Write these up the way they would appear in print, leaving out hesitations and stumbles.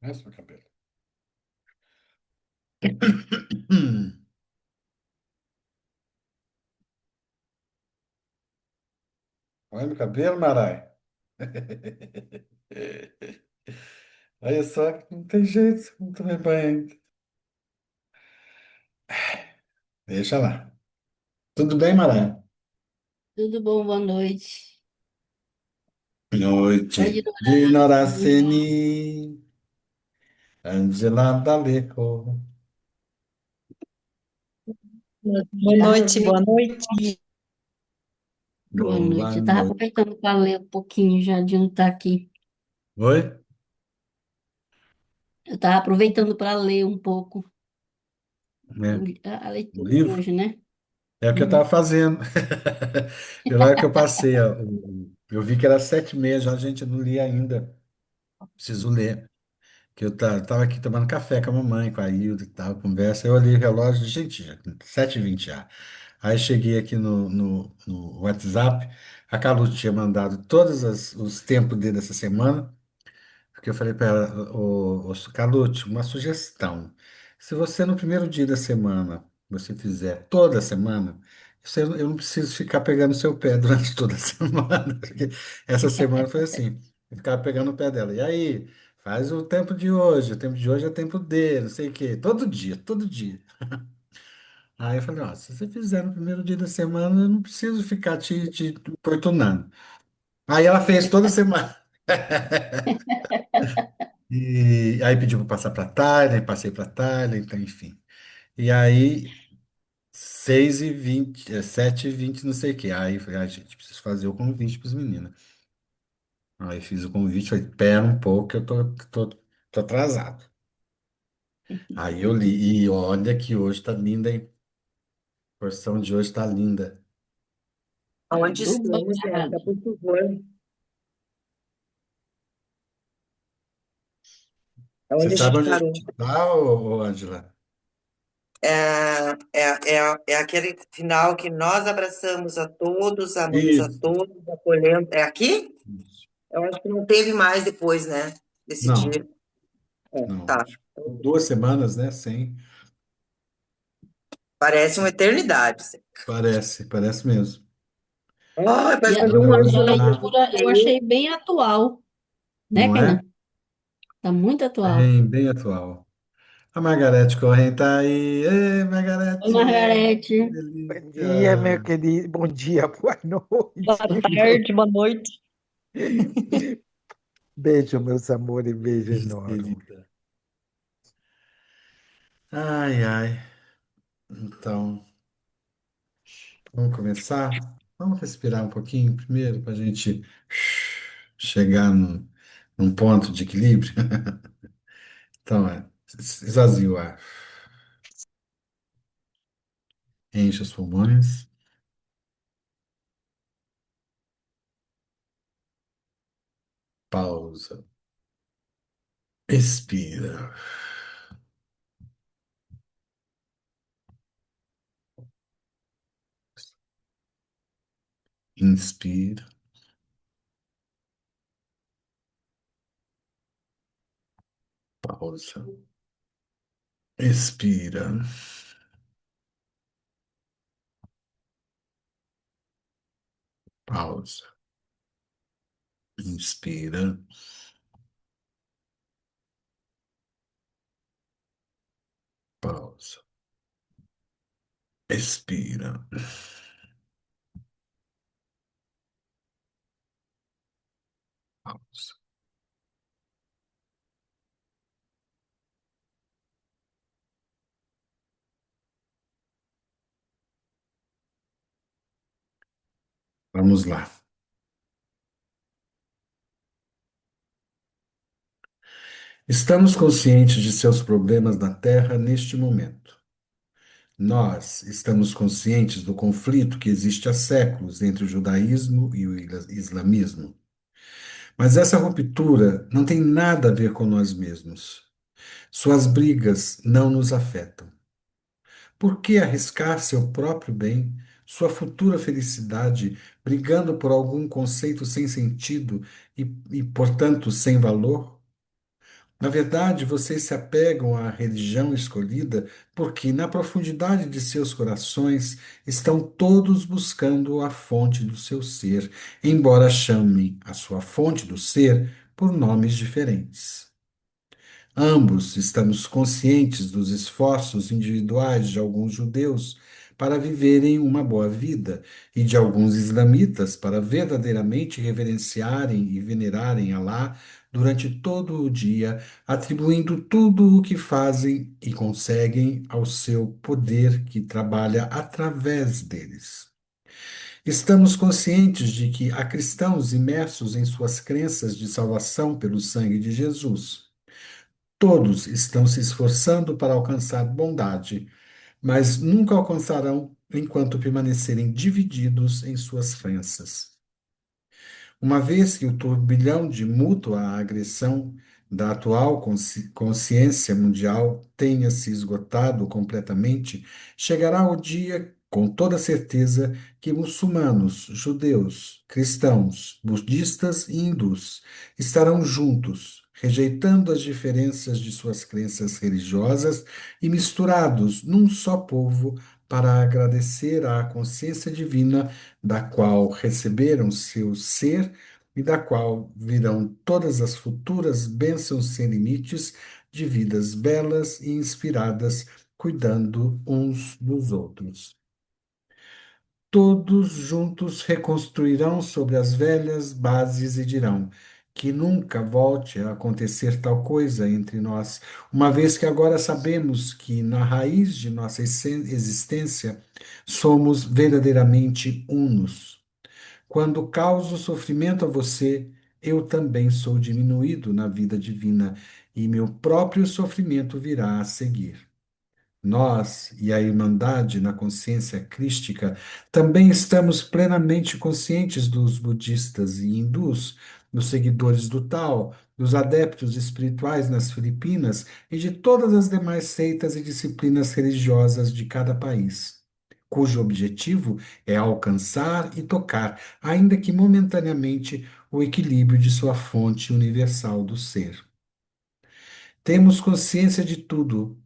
Raspa o cabelo. Olha meu cabelo, Marai. Olha só, não tem jeito, não tomei banho ainda. Deixa lá. Tudo bem, Marai? Tudo bom? Boa noite. Pode Noite de orar. Noraceni, Angela D'Aleco. Eu Boa tava noite, boa aproveitando. noite. Boa Boa noite. Eu tava noite. aproveitando para ler um pouquinho já de não estar aqui. Oi? Eu tava aproveitando para ler um pouco É, a o leitura de livro? hoje, né? É o que eu estava Uhum. fazendo. Pela hora que eu passei, ó, eu vi que era 7h30, já a gente não lia ainda. Preciso ler. Que eu tava aqui tomando café com a mamãe, com a Hilda e tal, conversa. Eu olhei o relógio, gente, já, 7h20 já. Aí cheguei aqui no WhatsApp, a Calu tinha mandado todos os tempos dele dessa semana, porque eu falei para ela, ô Calute, uma sugestão. Se você no primeiro dia da semana, você fizer toda semana, eu não preciso ficar pegando seu pé durante toda a semana, porque essa semana foi assim, eu ficava pegando o pé dela. E aí, faz o tempo de hoje é tempo dele, não sei o quê, todo dia, todo dia. Aí eu falei, ó, se você fizer no primeiro dia da semana, eu não preciso ficar te importunando. Aí ela fez toda semana. E aí pediu para passar para Thailand, passei para Thailand, então, enfim. E aí, 6h20, 7h20, não sei o quê. Aí eu falei, gente, preciso fazer o convite para os meninos. Aí fiz o convite, falei, pera um pouco, que eu tô atrasado. Aí eu li, e olha que hoje tá linda, hein? A porção de hoje tá linda. Aonde Do estamos, babado. Bianca, por favor? Você Aonde a sabe gente onde a parou? gente tá, ô Ângela? É aquele final que nós abraçamos a todos, amamos a Isso. todos, acolhemos. É aqui? Isso. Eu acho que não teve mais depois, né? Desse Não, dia. É, não. tá. Acho que 2 semanas, né? Sem. Parece uma eternidade. Parece mesmo. Ai, E parece a, fazer Olha, um ano e que a hoje eu não tá, leitura eu visitei. achei bem atual, né, não é? Kainan? Tá muito atual. Bem atual. A Margarete Corrêa tá aí. Ei, Oi, Margarete, Margarete. que Bom dia, meu delícia. querido. Bom dia, boa Boa noite. tarde, boa noite. Beijo, meus amores, beijo Isso, enorme. querida. Ai, ai. Então, vamos começar? Vamos respirar um pouquinho primeiro para a gente chegar num ponto de equilíbrio. Então, esvazia o ar. Enche os pulmões. Pausa. Expira. Inspira. Pausa. Expira. Pausa. Inspira. Pausa. Expira. Pausa. Vamos lá. Estamos conscientes de seus problemas na Terra neste momento. Nós estamos conscientes do conflito que existe há séculos entre o judaísmo e o islamismo. Mas essa ruptura não tem nada a ver com nós mesmos. Suas brigas não nos afetam. Por que arriscar seu próprio bem, sua futura felicidade, brigando por algum conceito sem sentido portanto, sem valor? Na verdade, vocês se apegam à religião escolhida porque, na profundidade de seus corações, estão todos buscando a fonte do seu ser, embora chamem a sua fonte do ser por nomes diferentes. Ambos estamos conscientes dos esforços individuais de alguns judeus para viverem uma boa vida e de alguns islamitas para verdadeiramente reverenciarem e venerarem Alá durante todo o dia, atribuindo tudo o que fazem e conseguem ao seu poder que trabalha através deles. Estamos conscientes de que há cristãos imersos em suas crenças de salvação pelo sangue de Jesus. Todos estão se esforçando para alcançar bondade, mas nunca alcançarão enquanto permanecerem divididos em suas crenças. Uma vez que o turbilhão de mútua agressão da atual consciência mundial tenha se esgotado completamente, chegará o dia, com toda certeza, que muçulmanos, judeus, cristãos, budistas e hindus estarão juntos, rejeitando as diferenças de suas crenças religiosas e misturados num só povo para agradecer à consciência divina da qual receberam seu ser e da qual virão todas as futuras bênçãos sem limites de vidas belas e inspiradas, cuidando uns dos outros. Todos juntos reconstruirão sobre as velhas bases e dirão que nunca volte a acontecer tal coisa entre nós, uma vez que agora sabemos que na raiz de nossa existência somos verdadeiramente unos. Quando causo sofrimento a você, eu também sou diminuído na vida divina, e meu próprio sofrimento virá a seguir. Nós e a Irmandade na consciência crística também estamos plenamente conscientes dos budistas e hindus, dos seguidores do Tao, dos adeptos espirituais nas Filipinas e de todas as demais seitas e disciplinas religiosas de cada país, cujo objetivo é alcançar e tocar, ainda que momentaneamente, o equilíbrio de sua fonte universal do ser. Temos consciência de tudo.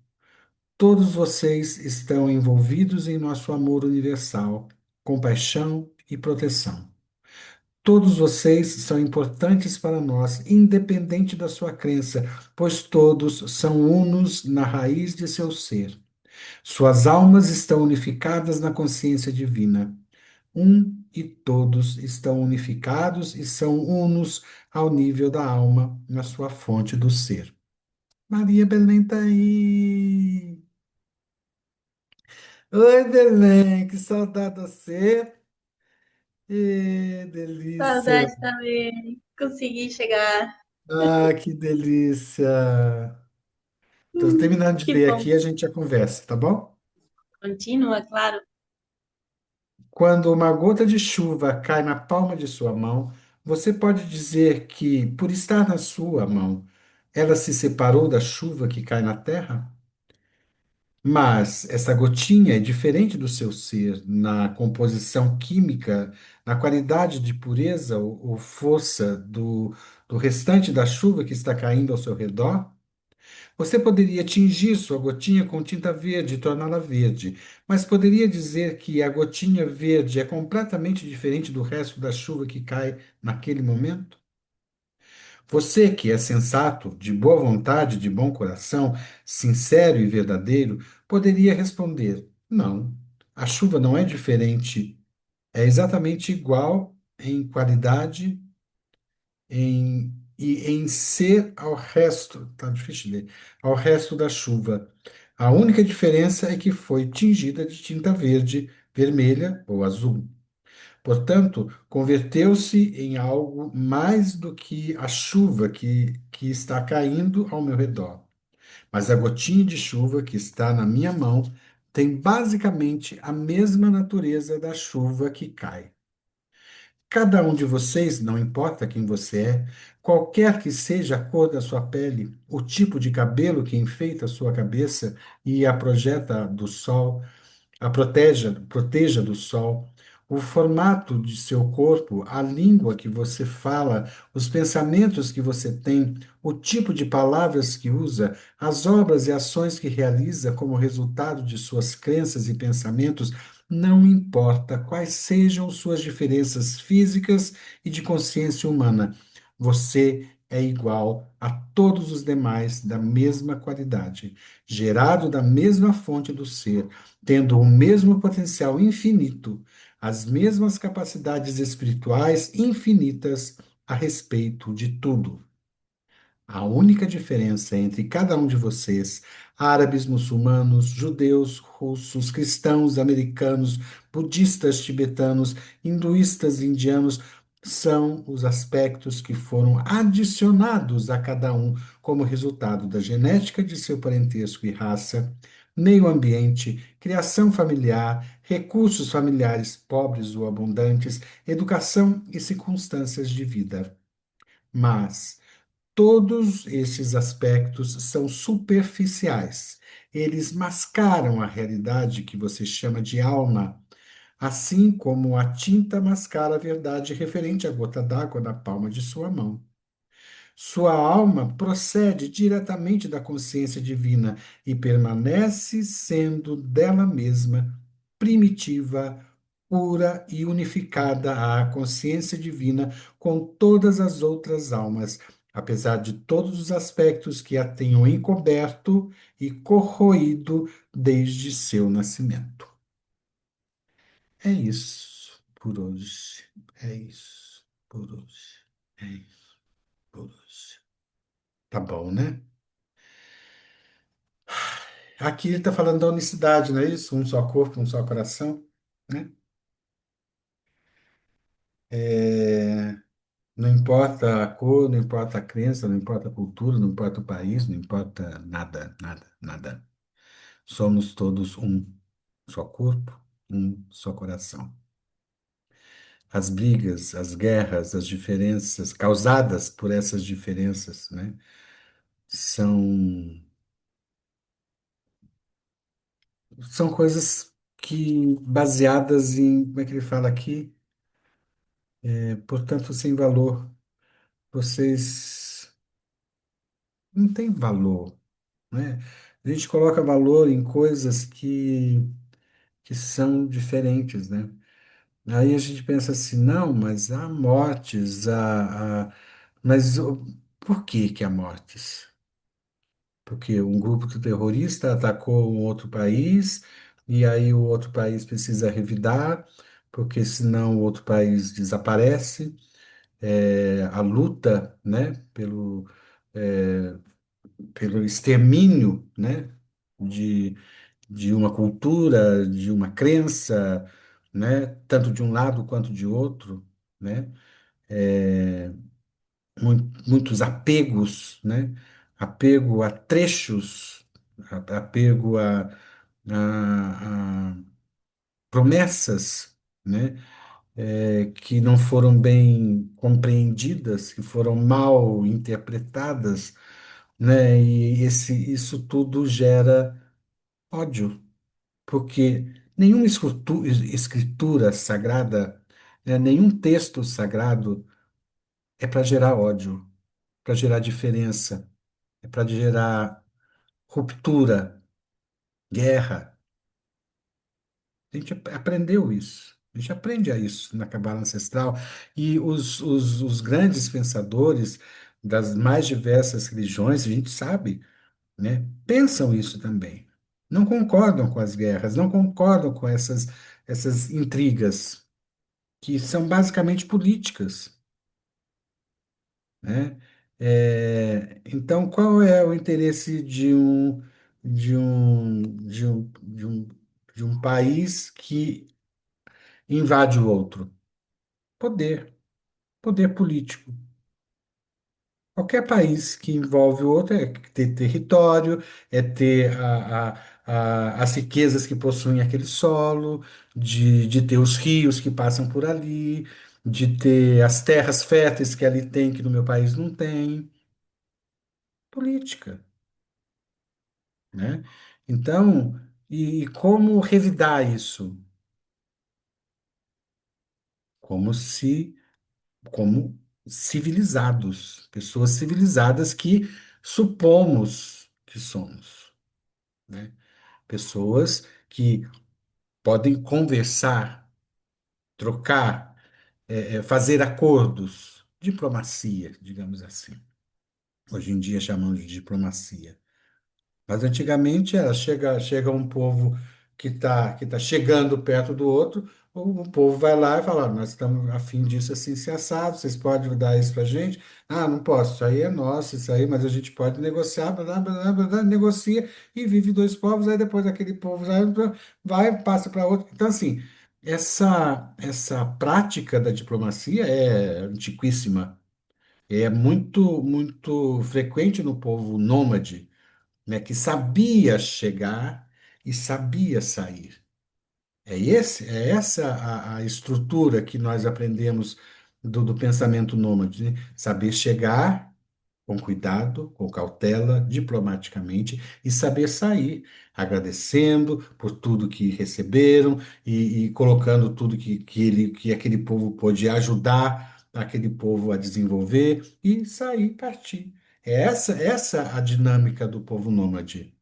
Todos vocês estão envolvidos em nosso amor universal, compaixão e proteção. Todos vocês são importantes para nós, independente da sua crença, pois todos são unos na raiz de seu ser. Suas almas estão unificadas na consciência divina. E todos estão unificados e são unos ao nível da alma, na sua fonte do ser. Maria Belém está aí. Oi, Belém, que saudade de você. Delícia. Saudade também. Consegui chegar. Ah, que delícia. Estou terminando de Que ler bom. aqui e a gente já conversa, tá bom? Continua, claro. Quando uma gota de chuva cai na palma de sua mão, você pode dizer que, por estar na sua mão, ela se separou da chuva que cai na terra? Mas essa gotinha é diferente do seu ser na composição química, na qualidade de pureza ou força do restante da chuva que está caindo ao seu redor. Você poderia tingir sua gotinha com tinta verde e torná-la verde, mas poderia dizer que a gotinha verde é completamente diferente do resto da chuva que cai naquele momento? Você que é sensato, de boa vontade, de bom coração, sincero e verdadeiro, poderia responder: não, a chuva não é diferente, é exatamente igual em qualidade e em ser ao resto, tá difícil de ler, ao resto da chuva. A única diferença é que foi tingida de tinta verde, vermelha ou azul. Portanto, converteu-se em algo mais do que a chuva que está caindo ao meu redor. Mas a gotinha de chuva que está na minha mão tem basicamente a mesma natureza da chuva que cai. Cada um de vocês, não importa quem você é, qualquer que seja a cor da sua pele, o tipo de cabelo que enfeita a sua cabeça e a projeta do sol, proteja do sol, o formato de seu corpo, a língua que você fala, os pensamentos que você tem, o tipo de palavras que usa, as obras e ações que realiza como resultado de suas crenças e pensamentos, não importa quais sejam suas diferenças físicas e de consciência humana, você é igual a todos os demais da mesma qualidade, gerado da mesma fonte do ser, tendo o mesmo potencial infinito, as mesmas capacidades espirituais infinitas a respeito de tudo. A única diferença entre cada um de vocês, árabes, muçulmanos, judeus, russos, cristãos, americanos, budistas, tibetanos, hinduístas, indianos, são os aspectos que foram adicionados a cada um como resultado da genética de seu parentesco e raça, meio ambiente, criação familiar, recursos familiares pobres ou abundantes, educação e circunstâncias de vida. Mas todos esses aspectos são superficiais. Eles mascaram a realidade que você chama de alma, assim como a tinta mascara a verdade referente à gota d'água na palma de sua mão. Sua alma procede diretamente da consciência divina e permanece sendo dela mesma primitiva, pura e unificada à consciência divina com todas as outras almas, apesar de todos os aspectos que a tenham encoberto e corroído desde seu nascimento. É isso por hoje. É isso por hoje. É isso por hoje. Tá bom, né? Aqui ele está falando da unicidade, não é isso? Um só corpo, um só coração, né? É, não importa a cor, não importa a crença, não importa a cultura, não importa o país, não importa nada, nada, nada. Somos todos um só corpo, um só coração. As brigas, as guerras, as diferenças causadas por essas diferenças, né, são, são coisas que baseadas em, como é que ele fala aqui? Portanto, sem valor. Vocês não têm valor, né? A gente coloca valor em coisas que são diferentes, né? Aí a gente pensa assim, não, mas há mortes, mas por que que há mortes? Porque um grupo terrorista atacou um outro país e aí o outro país precisa revidar, porque senão o outro país desaparece. A luta, né, é, pelo extermínio, né, de, de uma cultura, de uma crença, né, tanto de um lado quanto de outro, né, muitos apegos, né, apego a trechos, apego a promessas, né, que não foram bem compreendidas, que foram mal interpretadas, né? E isso tudo gera ódio, porque nenhuma escritura sagrada, né, nenhum texto sagrado é para gerar ódio, para gerar diferença, é para gerar ruptura, guerra. A gente aprendeu isso. A gente aprende a isso na Cabala Ancestral. E os grandes pensadores das mais diversas religiões, a gente sabe, né, pensam isso também. Não concordam com as guerras, não concordam com essas intrigas, que são basicamente políticas, né? Então, qual é o interesse de um país que invade o outro? Poder, poder político. Qualquer país que envolve o outro é ter território, é ter as riquezas que possuem aquele solo, de ter os rios que passam por ali, de ter as terras férteis que ali tem, que no meu país não tem. Política, né? Então, e como revidar isso? como se, como civilizados, pessoas civilizadas que supomos que somos, né? Pessoas que podem conversar, trocar, fazer acordos, diplomacia, digamos assim. Hoje em dia chamamos de diplomacia. Mas antigamente era, chega um povo que tá chegando perto do outro, o povo vai lá e fala: "Ó, nós estamos a fim disso assim, se assado, vocês podem dar isso para gente? Ah, não posso, isso aí é nosso, isso aí, mas a gente pode negociar, blá, blá, blá, blá, blá, negocia e vive dois povos, aí depois aquele povo vai, passa para outro. Então, assim, essa prática da diplomacia é antiquíssima, é muito, muito frequente no povo nômade, né, que sabia chegar e sabia sair. É essa a estrutura que nós aprendemos do pensamento nômade, né? Saber chegar com cuidado, com cautela, diplomaticamente, e saber sair, agradecendo por tudo que receberam e colocando tudo que aquele povo pôde ajudar aquele povo a desenvolver e sair, partir. É essa a dinâmica do povo nômade,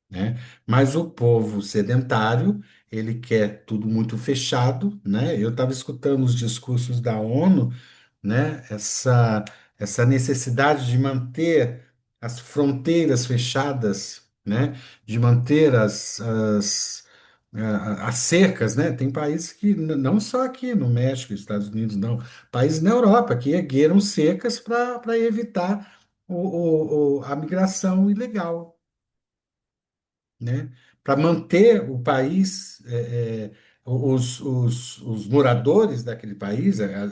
né? Mas o povo sedentário, ele quer tudo muito fechado, né? Eu estava escutando os discursos da ONU, né? Essa necessidade de manter as fronteiras fechadas, né? De manter as cercas, né? Tem países que, não só aqui no México, Estados Unidos, não, países na Europa que ergueram cercas para evitar a migração ilegal, né? Para manter o país, os moradores daquele país, né,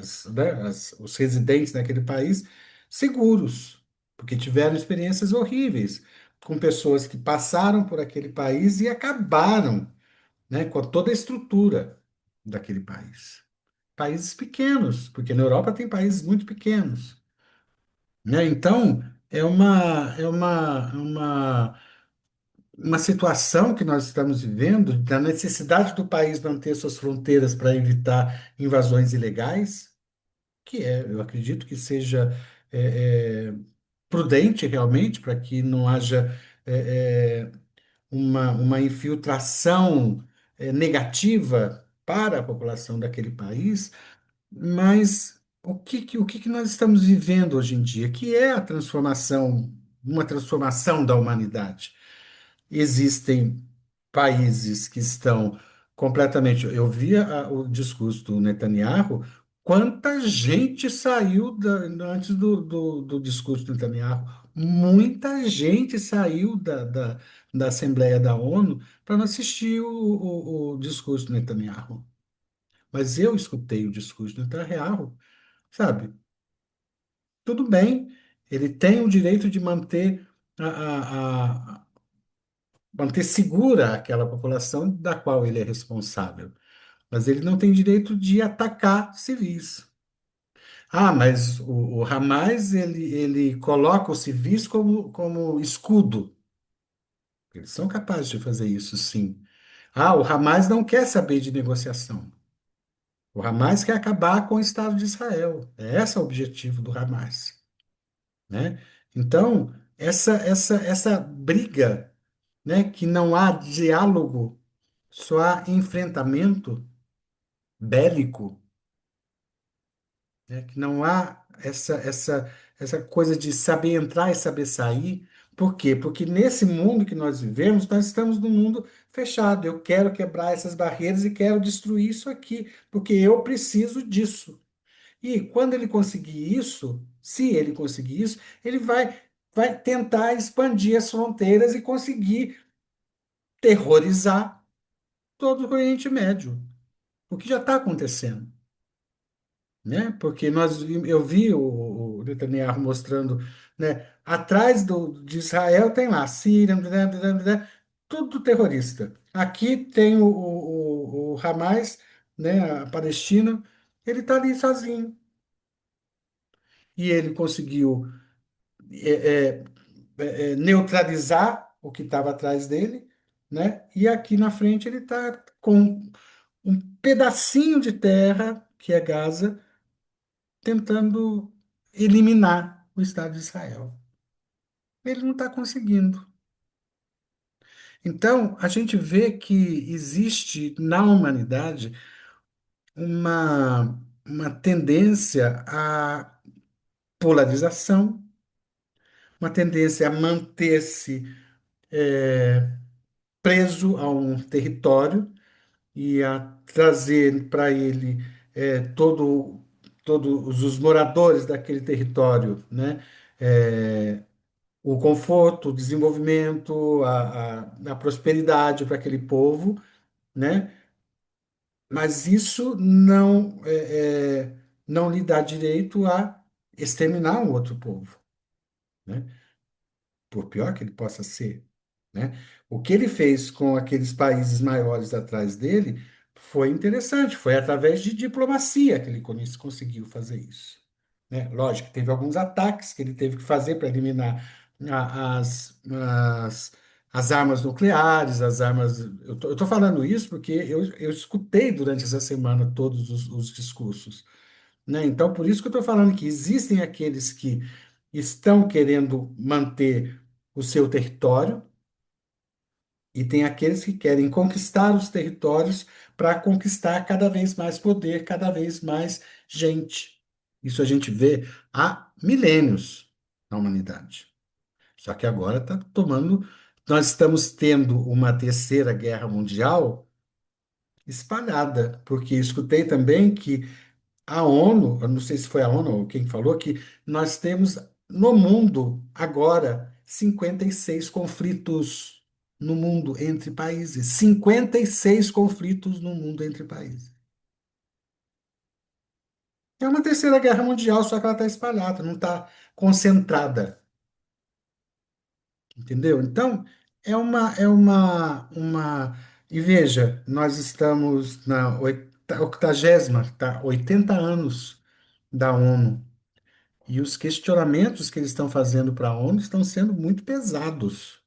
os residentes daquele país, seguros, porque tiveram experiências horríveis com pessoas que passaram por aquele país e acabaram, né, com toda a estrutura daquele país. Países pequenos, porque na Europa tem países muito pequenos, né? Então, uma situação que nós estamos vivendo, da necessidade do país manter suas fronteiras para evitar invasões ilegais, eu acredito que seja prudente realmente para que não haja uma infiltração negativa para a população daquele país, mas o que nós estamos vivendo hoje em dia, que é a transformação, uma transformação da humanidade. Existem países que estão completamente. Eu via o discurso do Netanyahu, quanta gente saiu antes do discurso do Netanyahu. Muita gente saiu da Assembleia da ONU para não assistir o discurso do Netanyahu. Mas eu escutei o discurso do Netanyahu, sabe? Tudo bem, ele tem o direito de manter segura aquela população da qual ele é responsável. Mas ele não tem direito de atacar civis. Ah, mas o Hamas, ele coloca os civis como escudo. Eles são capazes de fazer isso, sim. Ah, o Hamas não quer saber de negociação. O Hamas quer acabar com o Estado de Israel. É esse o objetivo do Hamas, né? Então, essa briga, né, que não há diálogo, só há enfrentamento bélico, né? Que não há essa coisa de saber entrar e saber sair. Por quê? Porque nesse mundo que nós vivemos, nós estamos num mundo fechado. Eu quero quebrar essas barreiras e quero destruir isso aqui, porque eu preciso disso. E quando ele conseguir isso, se ele conseguir isso, ele vai tentar expandir as fronteiras e conseguir terrorizar todo o Oriente Médio, o que já está acontecendo, né? Porque eu vi o Netanyahu mostrando, né? Atrás de Israel tem lá Síria, blá, blá, blá, tudo terrorista. Aqui tem o Hamas, né? A Palestina, ele está ali sozinho. E ele conseguiu é, é, neutralizar o que estava atrás dele, né? E aqui na frente ele está com um pedacinho de terra que é Gaza, tentando eliminar o Estado de Israel. Ele não está conseguindo. Então, a gente vê que existe na humanidade uma tendência à polarização, uma tendência a manter-se preso a um território e a trazer para ele todos os moradores daquele território, né? O conforto, o desenvolvimento, a prosperidade para aquele povo, né? Mas isso não lhe dá direito a exterminar um outro povo, né? Por pior que ele possa ser, né? O que ele fez com aqueles países maiores atrás dele foi interessante, foi através de diplomacia que ele conseguiu fazer isso, né? Lógico, teve alguns ataques que ele teve que fazer para eliminar as armas nucleares, as armas. Eu tô falando isso porque eu escutei durante essa semana todos os discursos, né? Então, por isso que eu estou falando que existem aqueles que estão querendo manter o seu território e tem aqueles que querem conquistar os territórios para conquistar cada vez mais poder, cada vez mais gente. Isso a gente vê há milênios na humanidade. Só que agora está tomando. Nós estamos tendo uma terceira guerra mundial espalhada, porque escutei também que a ONU, eu não sei se foi a ONU ou quem falou, que nós temos no mundo agora 56 conflitos no mundo entre países. 56 conflitos no mundo entre países. É uma terceira guerra mundial, só que ela está espalhada, não está concentrada. Entendeu? Então, E veja, nós estamos na 80ª, tá? 80 anos da ONU. E os questionamentos que eles estão fazendo para a ONU estão sendo muito pesados,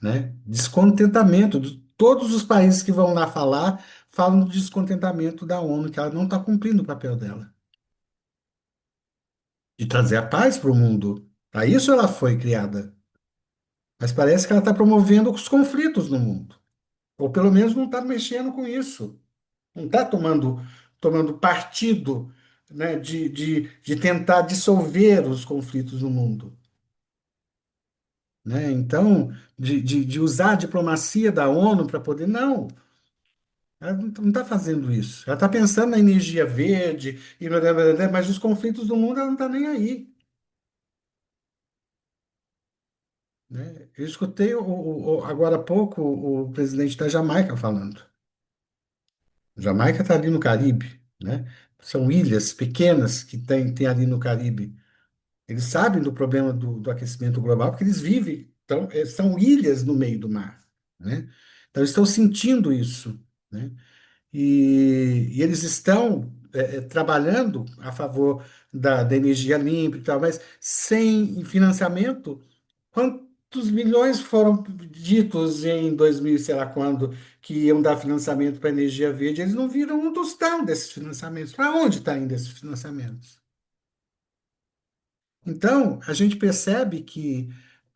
né? Descontentamento, todos os países que vão lá falar, falam do descontentamento da ONU, que ela não está cumprindo o papel dela, de trazer a paz para o mundo. Para isso ela foi criada. Mas parece que ela está promovendo os conflitos no mundo. Ou pelo menos não está mexendo com isso. Não está tomando partido, né, de tentar dissolver os conflitos no mundo. Né? Então, de usar a diplomacia da ONU para poder. Não, ela não está fazendo isso. Ela está pensando na energia verde, mas os conflitos do mundo ela não está nem aí. Né? Eu escutei agora há pouco o presidente da Jamaica falando. Jamaica está ali no Caribe, né? São ilhas pequenas que tem ali no Caribe. Eles sabem do problema do aquecimento global porque eles vivem. Então, são ilhas no meio do mar, né? Então, eles estão sentindo isso, né? E eles estão trabalhando a favor da energia limpa e tal, mas sem financiamento, quantos milhões foram ditos em 2000, sei lá quando, que iam dar financiamento para a energia verde? Eles não viram um tostão desses financiamentos. Para onde está indo esses financiamentos? Então, a gente percebe que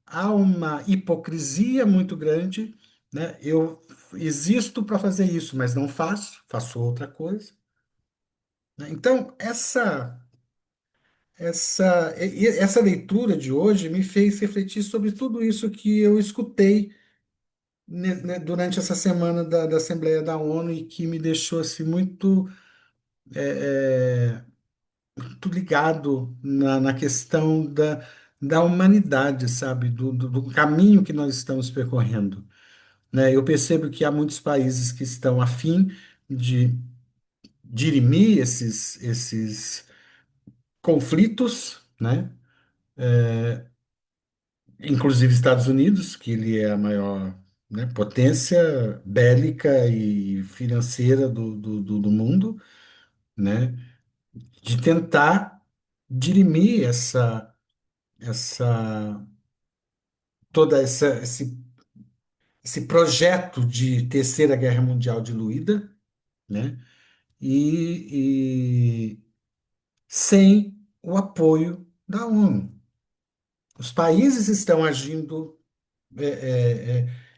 há uma hipocrisia muito grande, né? Eu existo para fazer isso, mas não faço, faço outra coisa, né? Então, essa leitura de hoje me fez refletir sobre tudo isso que eu escutei, né, durante essa semana da Assembleia da ONU e que me deixou assim, muito ligado na questão da humanidade, sabe? Do caminho que nós estamos percorrendo, né? Eu percebo que há muitos países que estão a fim de dirimir esses conflitos, né? Inclusive Estados Unidos, que ele é a maior, né, potência bélica e financeira do mundo, né? De tentar dirimir essa, esse projeto de terceira guerra mundial diluída, né? E sem o apoio da ONU. Os países estão agindo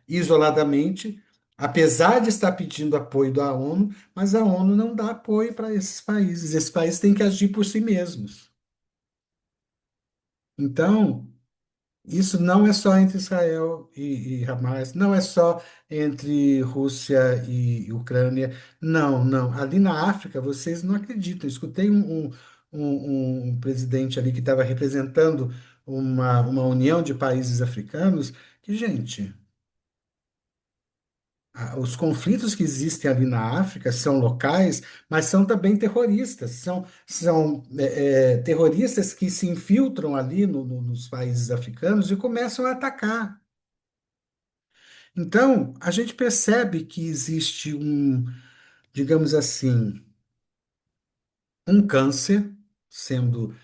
isoladamente, apesar de estar pedindo apoio da ONU, mas a ONU não dá apoio para esses países. Esses países têm que agir por si mesmos. Então, isso não é só entre Israel e Hamas, não é só entre Rússia e Ucrânia. Não, não. Ali na África, vocês não acreditam. Escutei um presidente ali que estava representando uma união de países africanos que, gente, os conflitos que existem ali na África são locais, mas são também terroristas. São terroristas que se infiltram ali nos países africanos e começam a atacar. Então, a gente percebe que existe digamos assim, um câncer sendo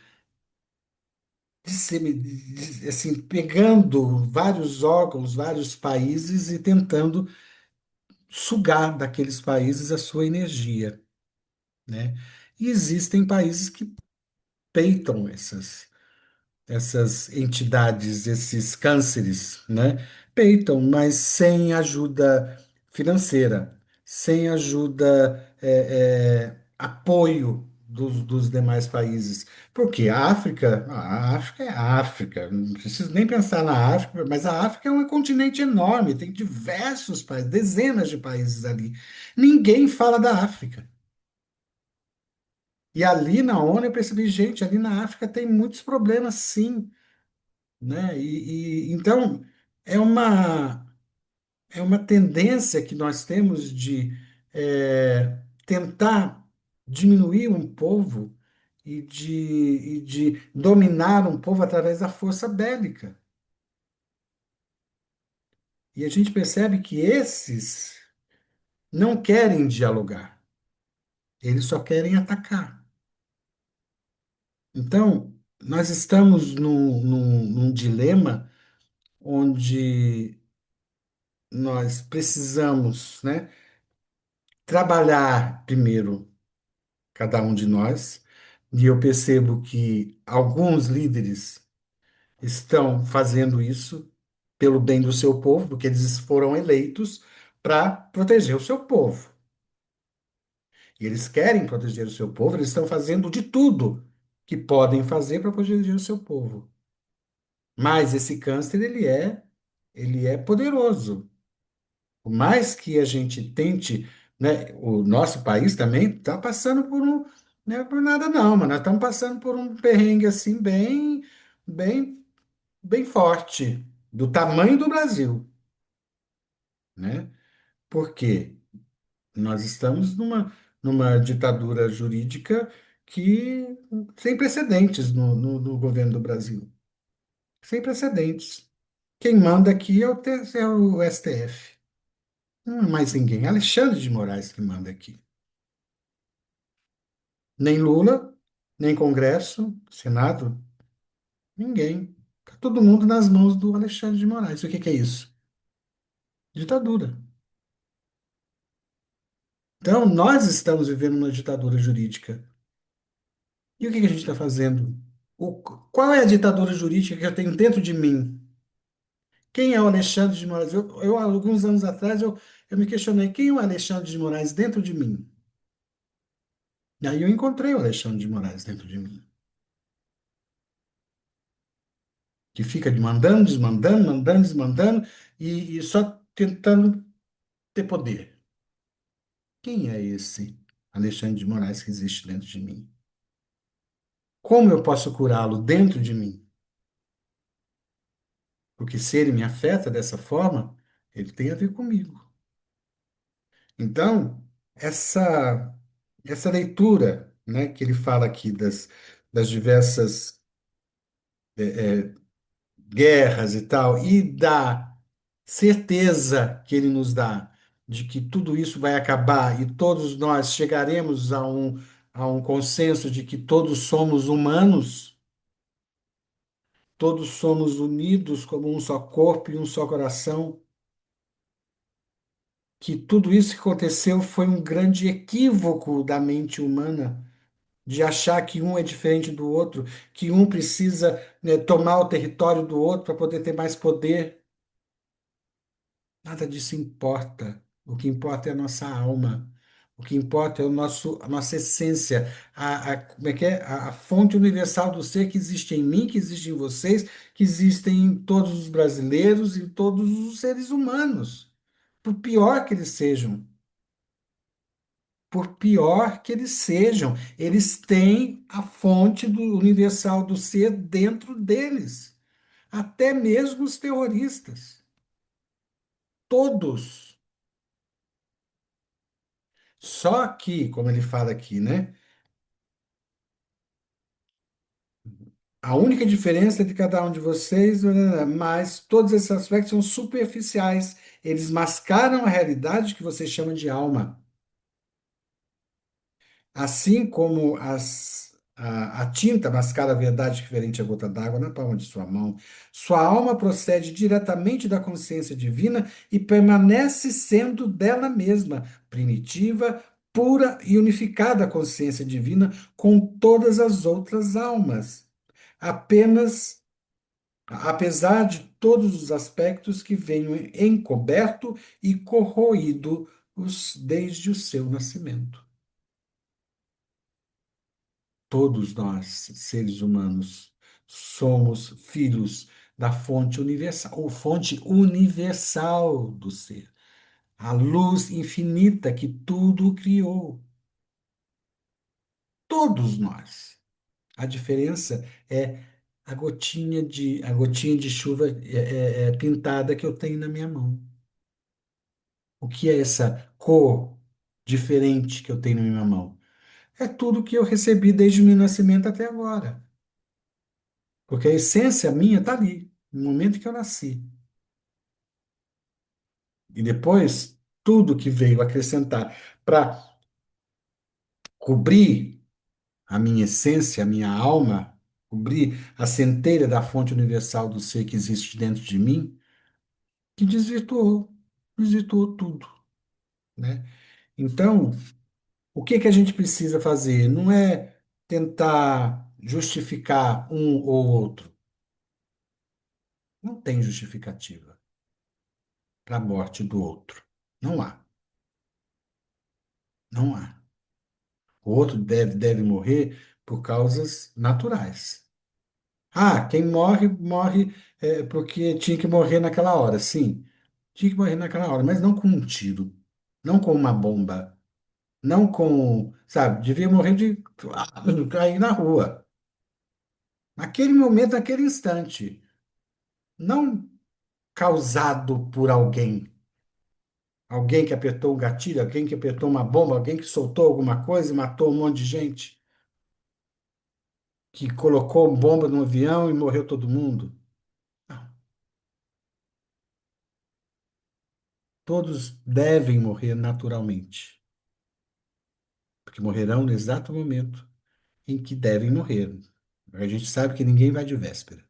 assim, pegando vários órgãos, vários países e tentando sugar daqueles países a sua energia, né? E existem países que peitam essas entidades, esses cânceres, né? Peitam, mas sem ajuda financeira, sem ajuda, apoio dos demais países. Porque a África é a África, não preciso nem pensar na África, mas a África é um continente enorme, tem diversos países, dezenas de países ali. Ninguém fala da África. E ali na ONU eu percebi, gente, ali na África tem muitos problemas, sim, né? Então é uma tendência que nós temos de tentar diminuir um povo e de dominar um povo através da força bélica. E a gente percebe que esses não querem dialogar, eles só querem atacar. Então, nós estamos num dilema onde nós precisamos, né, trabalhar primeiro cada um de nós, e eu percebo que alguns líderes estão fazendo isso pelo bem do seu povo, porque eles foram eleitos para proteger o seu povo. E eles querem proteger o seu povo, eles estão fazendo de tudo que podem fazer para proteger o seu povo. Mas esse câncer, ele é poderoso. Por mais que a gente tente, né, o nosso país também está passando não é por nada não, mas nós estamos passando por um perrengue assim bem, bem forte, do tamanho do Brasil, né? Porque nós estamos numa ditadura jurídica que sem precedentes no governo do Brasil, sem precedentes. Quem manda aqui é o STF. Não é mais ninguém. É Alexandre de Moraes que manda aqui. Nem Lula, nem Congresso, Senado, ninguém. Está todo mundo nas mãos do Alexandre de Moraes. O que que é isso? Ditadura. Então, nós estamos vivendo uma ditadura jurídica. E o que que a gente está fazendo? Qual é a ditadura jurídica que eu tenho dentro de mim? Quem é o Alexandre de Moraes? Alguns anos atrás, eu me questionei, quem é o Alexandre de Moraes dentro de mim? E aí eu encontrei o Alexandre de Moraes dentro de mim, que fica mandando, desmandando, mandando, desmandando, e só tentando ter poder. Quem é esse Alexandre de Moraes que existe dentro de mim? Como eu posso curá-lo dentro de mim? Porque se ele me afeta dessa forma, ele tem a ver comigo. Então, essa leitura, né, que ele fala aqui das diversas guerras e tal, e da certeza que ele nos dá de que tudo isso vai acabar e todos nós chegaremos a um consenso de que todos somos humanos, todos somos unidos como um só corpo e um só coração. que tudo isso que aconteceu foi um grande equívoco da mente humana, de achar que um é diferente do outro, que um precisa, né, tomar o território do outro para poder ter mais poder. Nada disso importa. O que importa é a nossa alma. O que importa é a nossa essência, como é que é? A fonte universal do ser que existe em mim, que existe em vocês, que existe em todos os brasileiros e todos os seres humanos, por pior que eles sejam. Por pior que eles sejam, eles têm a fonte do universal do ser dentro deles. Até mesmo os terroristas. Todos. Só que, como ele fala aqui, né? A única diferença de cada um de vocês, mas todos esses aspectos são superficiais. Eles mascaram a realidade que você chama de alma. Assim como a tinta mascara a verdade referente à gota d'água na palma de sua mão, sua alma procede diretamente da consciência divina e permanece sendo dela mesma, primitiva, pura e unificada a consciência divina com todas as outras almas. Apenas, apesar de todos os aspectos que venham encoberto e corroído desde o seu nascimento. Todos nós, seres humanos, somos filhos da fonte universal, ou fonte universal do ser, a luz infinita que tudo criou. Todos nós. A diferença é a gotinha de chuva pintada que eu tenho na minha mão. O que é essa cor diferente que eu tenho na minha mão? É tudo que eu recebi desde o meu nascimento até agora. Porque a essência minha está ali, no momento que eu nasci. E depois, tudo que veio acrescentar para cobrir a minha essência, a minha alma, cobrir a centelha da fonte universal do ser que existe dentro de mim, que desvirtuou tudo, né? Então, o que que a gente precisa fazer? Não é tentar justificar um ou outro. Não tem justificativa para a morte do outro. Não há. Não há. O outro deve morrer por causas naturais. Ah, quem morre, morre porque tinha que morrer naquela hora. Sim, tinha que morrer naquela hora, mas não com um tiro, não com uma bomba, não com, sabe, devia morrer de cair na rua. Naquele momento, naquele instante, não causado por alguém. Alguém que apertou um gatilho, alguém que apertou uma bomba, alguém que soltou alguma coisa e matou um monte de gente, que colocou bomba no avião e morreu todo mundo. Não. Todos devem morrer naturalmente, porque morrerão no exato momento em que devem morrer. A gente sabe que ninguém vai de véspera.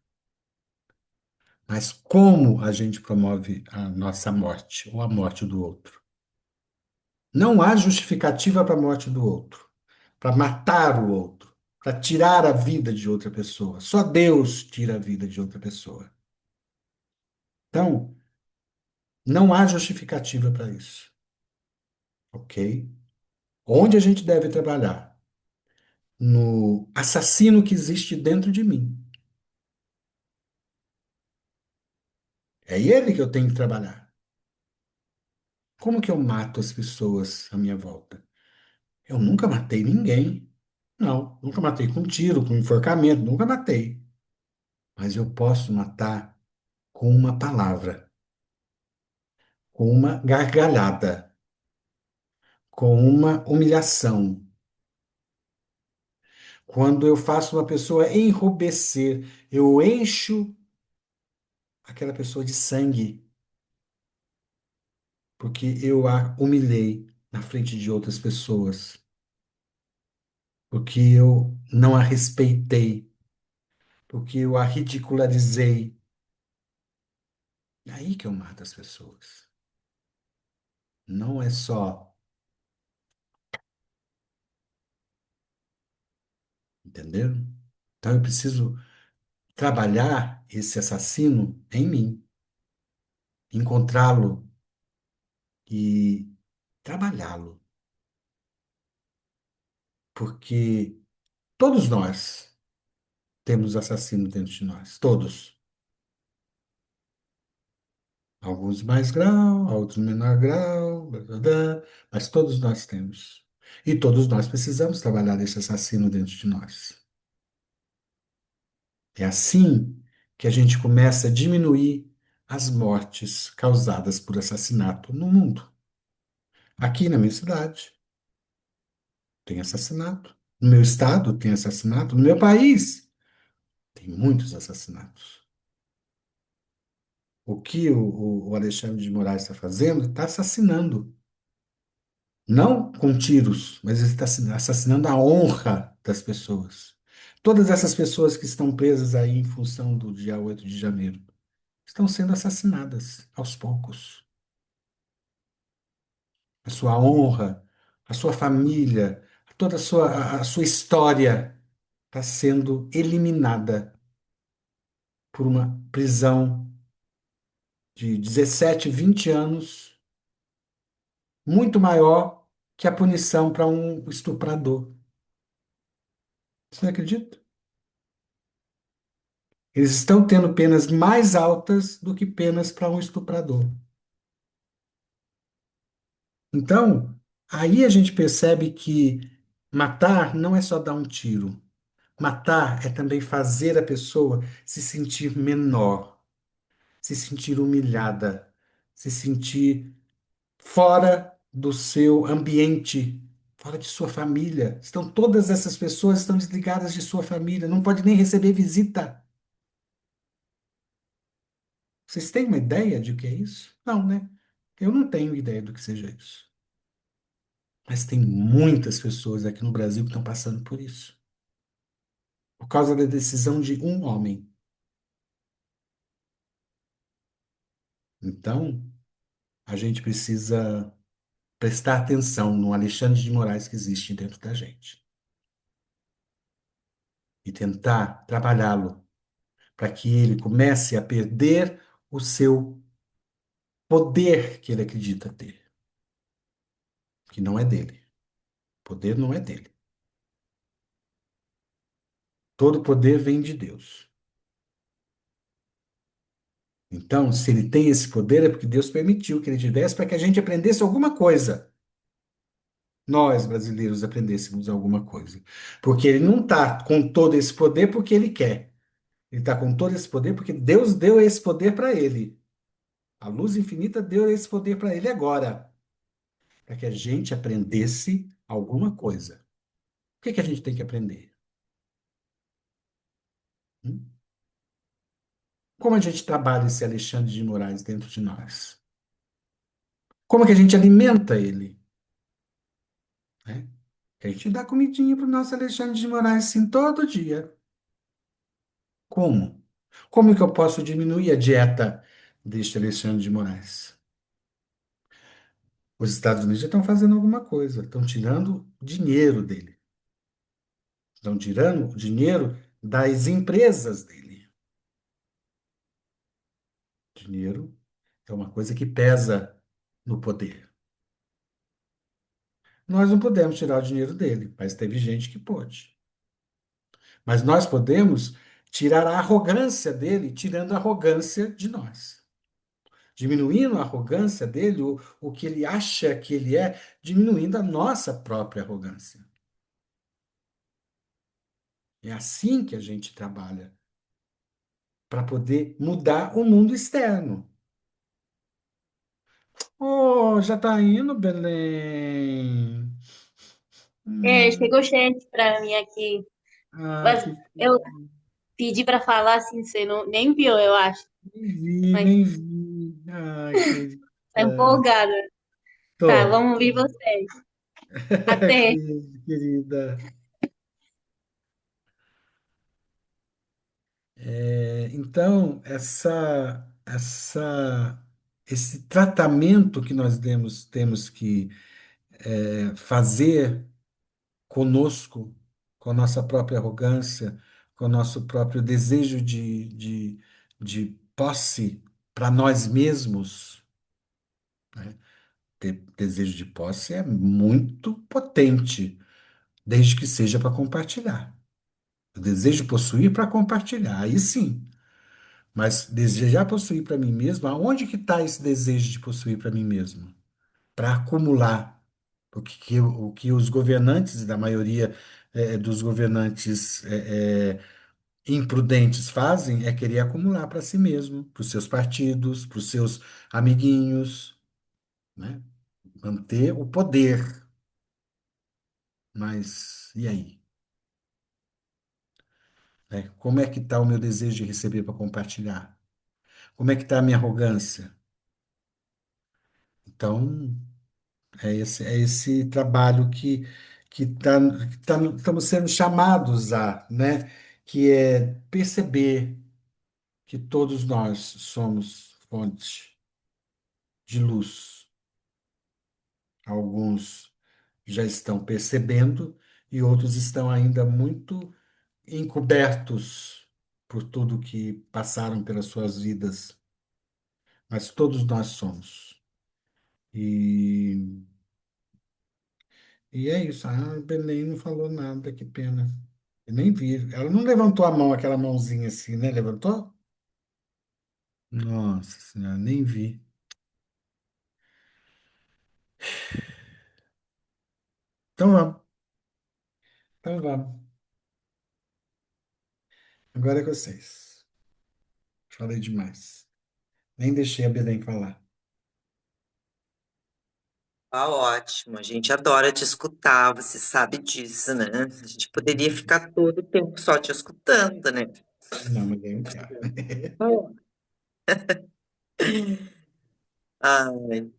Mas como a gente promove a nossa morte ou a morte do outro? Não há justificativa para a morte do outro, para matar o outro, para tirar a vida de outra pessoa. Só Deus tira a vida de outra pessoa. Então, não há justificativa para isso, ok? Onde a gente deve trabalhar? No assassino que existe dentro de mim. É ele que eu tenho que trabalhar. Como que eu mato as pessoas à minha volta? Eu nunca matei ninguém. Não, nunca matei com tiro, com enforcamento, nunca matei. Mas eu posso matar com uma palavra, com uma gargalhada, com uma humilhação. Quando eu faço uma pessoa enrubescer, eu encho aquela pessoa de sangue, porque eu a humilhei na frente de outras pessoas, porque eu não a respeitei, porque eu a ridicularizei. É aí que eu mato as pessoas. Não é só, entendeu? Então eu preciso trabalhar esse assassino em mim, encontrá-lo e trabalhá-lo, porque todos nós temos assassino dentro de nós, todos. Alguns mais grau, outros menor grau, blá, blá, blá, mas todos nós temos. E todos nós precisamos trabalhar esse assassino dentro de nós. É assim que a gente começa a diminuir as mortes causadas por assassinato no mundo. Aqui na minha cidade tem assassinato. No meu estado tem assassinato. No meu país tem muitos assassinatos. O que o Alexandre de Moraes está fazendo? Está assassinando. Não com tiros, mas ele está assassinando a honra das pessoas. Todas essas pessoas que estão presas aí em função do dia 8 de janeiro estão sendo assassinadas aos poucos. A sua honra, a sua família, toda a sua história está sendo eliminada por uma prisão de 17, 20 anos, muito maior que a punição para um estuprador. Você não acredita? Eles estão tendo penas mais altas do que penas para um estuprador. Então, aí a gente percebe que matar não é só dar um tiro. Matar é também fazer a pessoa se sentir menor, se sentir humilhada, se sentir fora do seu ambiente, fora de sua família. Todas essas pessoas estão desligadas de sua família, não pode nem receber visita. Vocês têm uma ideia de o que é isso? Não, né? Eu não tenho ideia do que seja isso. Mas tem muitas pessoas aqui no Brasil que estão passando por isso. Por causa da decisão de um homem. Então, a gente precisa prestar atenção no Alexandre de Moraes que existe dentro da gente. E tentar trabalhá-lo para que ele comece a perder o seu poder que ele acredita ter, que não é dele. O poder não é dele. Todo poder vem de Deus. Então, se ele tem esse poder, é porque Deus permitiu que ele tivesse para que a gente aprendesse alguma coisa. Nós, brasileiros, aprendêssemos alguma coisa. Porque ele não está com todo esse poder porque ele quer. Ele está com todo esse poder porque Deus deu esse poder para ele. A luz infinita deu esse poder para ele agora, para que a gente aprendesse alguma coisa. O que que a gente tem que aprender? Hum? Como a gente trabalha esse Alexandre de Moraes dentro de nós? Como que a gente alimenta ele? Né? A gente dá comidinha para o nosso Alexandre de Moraes, sim, todo dia. Como? Como que eu posso diminuir a dieta deste Alexandre de Moraes? Os Estados Unidos já estão fazendo alguma coisa, estão tirando dinheiro dele, estão tirando dinheiro das empresas dele. Dinheiro é uma coisa que pesa no poder. Nós não podemos tirar o dinheiro dele, mas teve gente que pôde. Mas nós podemos tirar a arrogância dele, tirando a arrogância de nós. Diminuindo a arrogância dele, o que ele acha que ele é, diminuindo a nossa própria arrogância. É assim que a gente trabalha para poder mudar o mundo externo. Oh, já está indo, Belém. É, Hum, chegou gente pra mim aqui. ah, Mas que eu pedi pra falar assim, você não, nem viu, eu acho. nem vi, Mas nem vi. Ah, querida. tá empolgada. Tá, Tô. vamos ouvir vocês. Até. Querida. Então, esse tratamento que nós temos que fazer conosco, com a nossa própria arrogância, com o nosso próprio desejo de posse para nós mesmos, né? Ter desejo de posse é muito potente, desde que seja para compartilhar. Eu desejo possuir para compartilhar, aí sim. Mas desejar possuir para mim mesmo, aonde que está esse desejo de possuir para mim mesmo? Para acumular. O que os governantes, da maioria dos governantes imprudentes fazem é querer acumular para si mesmo, para os seus partidos, para os seus amiguinhos, né? Manter o poder. Mas e aí? Né? Como é que está o meu desejo de receber para compartilhar? Como é que está a minha arrogância? Então, é esse trabalho que estamos sendo chamados a, né? Que é perceber que todos nós somos fonte de luz. Alguns já estão percebendo e outros estão ainda muito encobertos por tudo que passaram pelas suas vidas, mas todos nós somos. E, e é isso. Ah, a Belém não falou nada, que pena. Eu nem vi. Ela não levantou a mão, aquela mãozinha assim, né? Levantou? Nossa Senhora, nem vi. Então vamos, então vamos. Agora é com vocês. Falei demais. Nem deixei a Belém falar. Ah, ótimo. A gente adora te escutar, você sabe disso, né? A gente poderia ficar todo o tempo só te escutando, né? Não, mas eu não quero. Ai,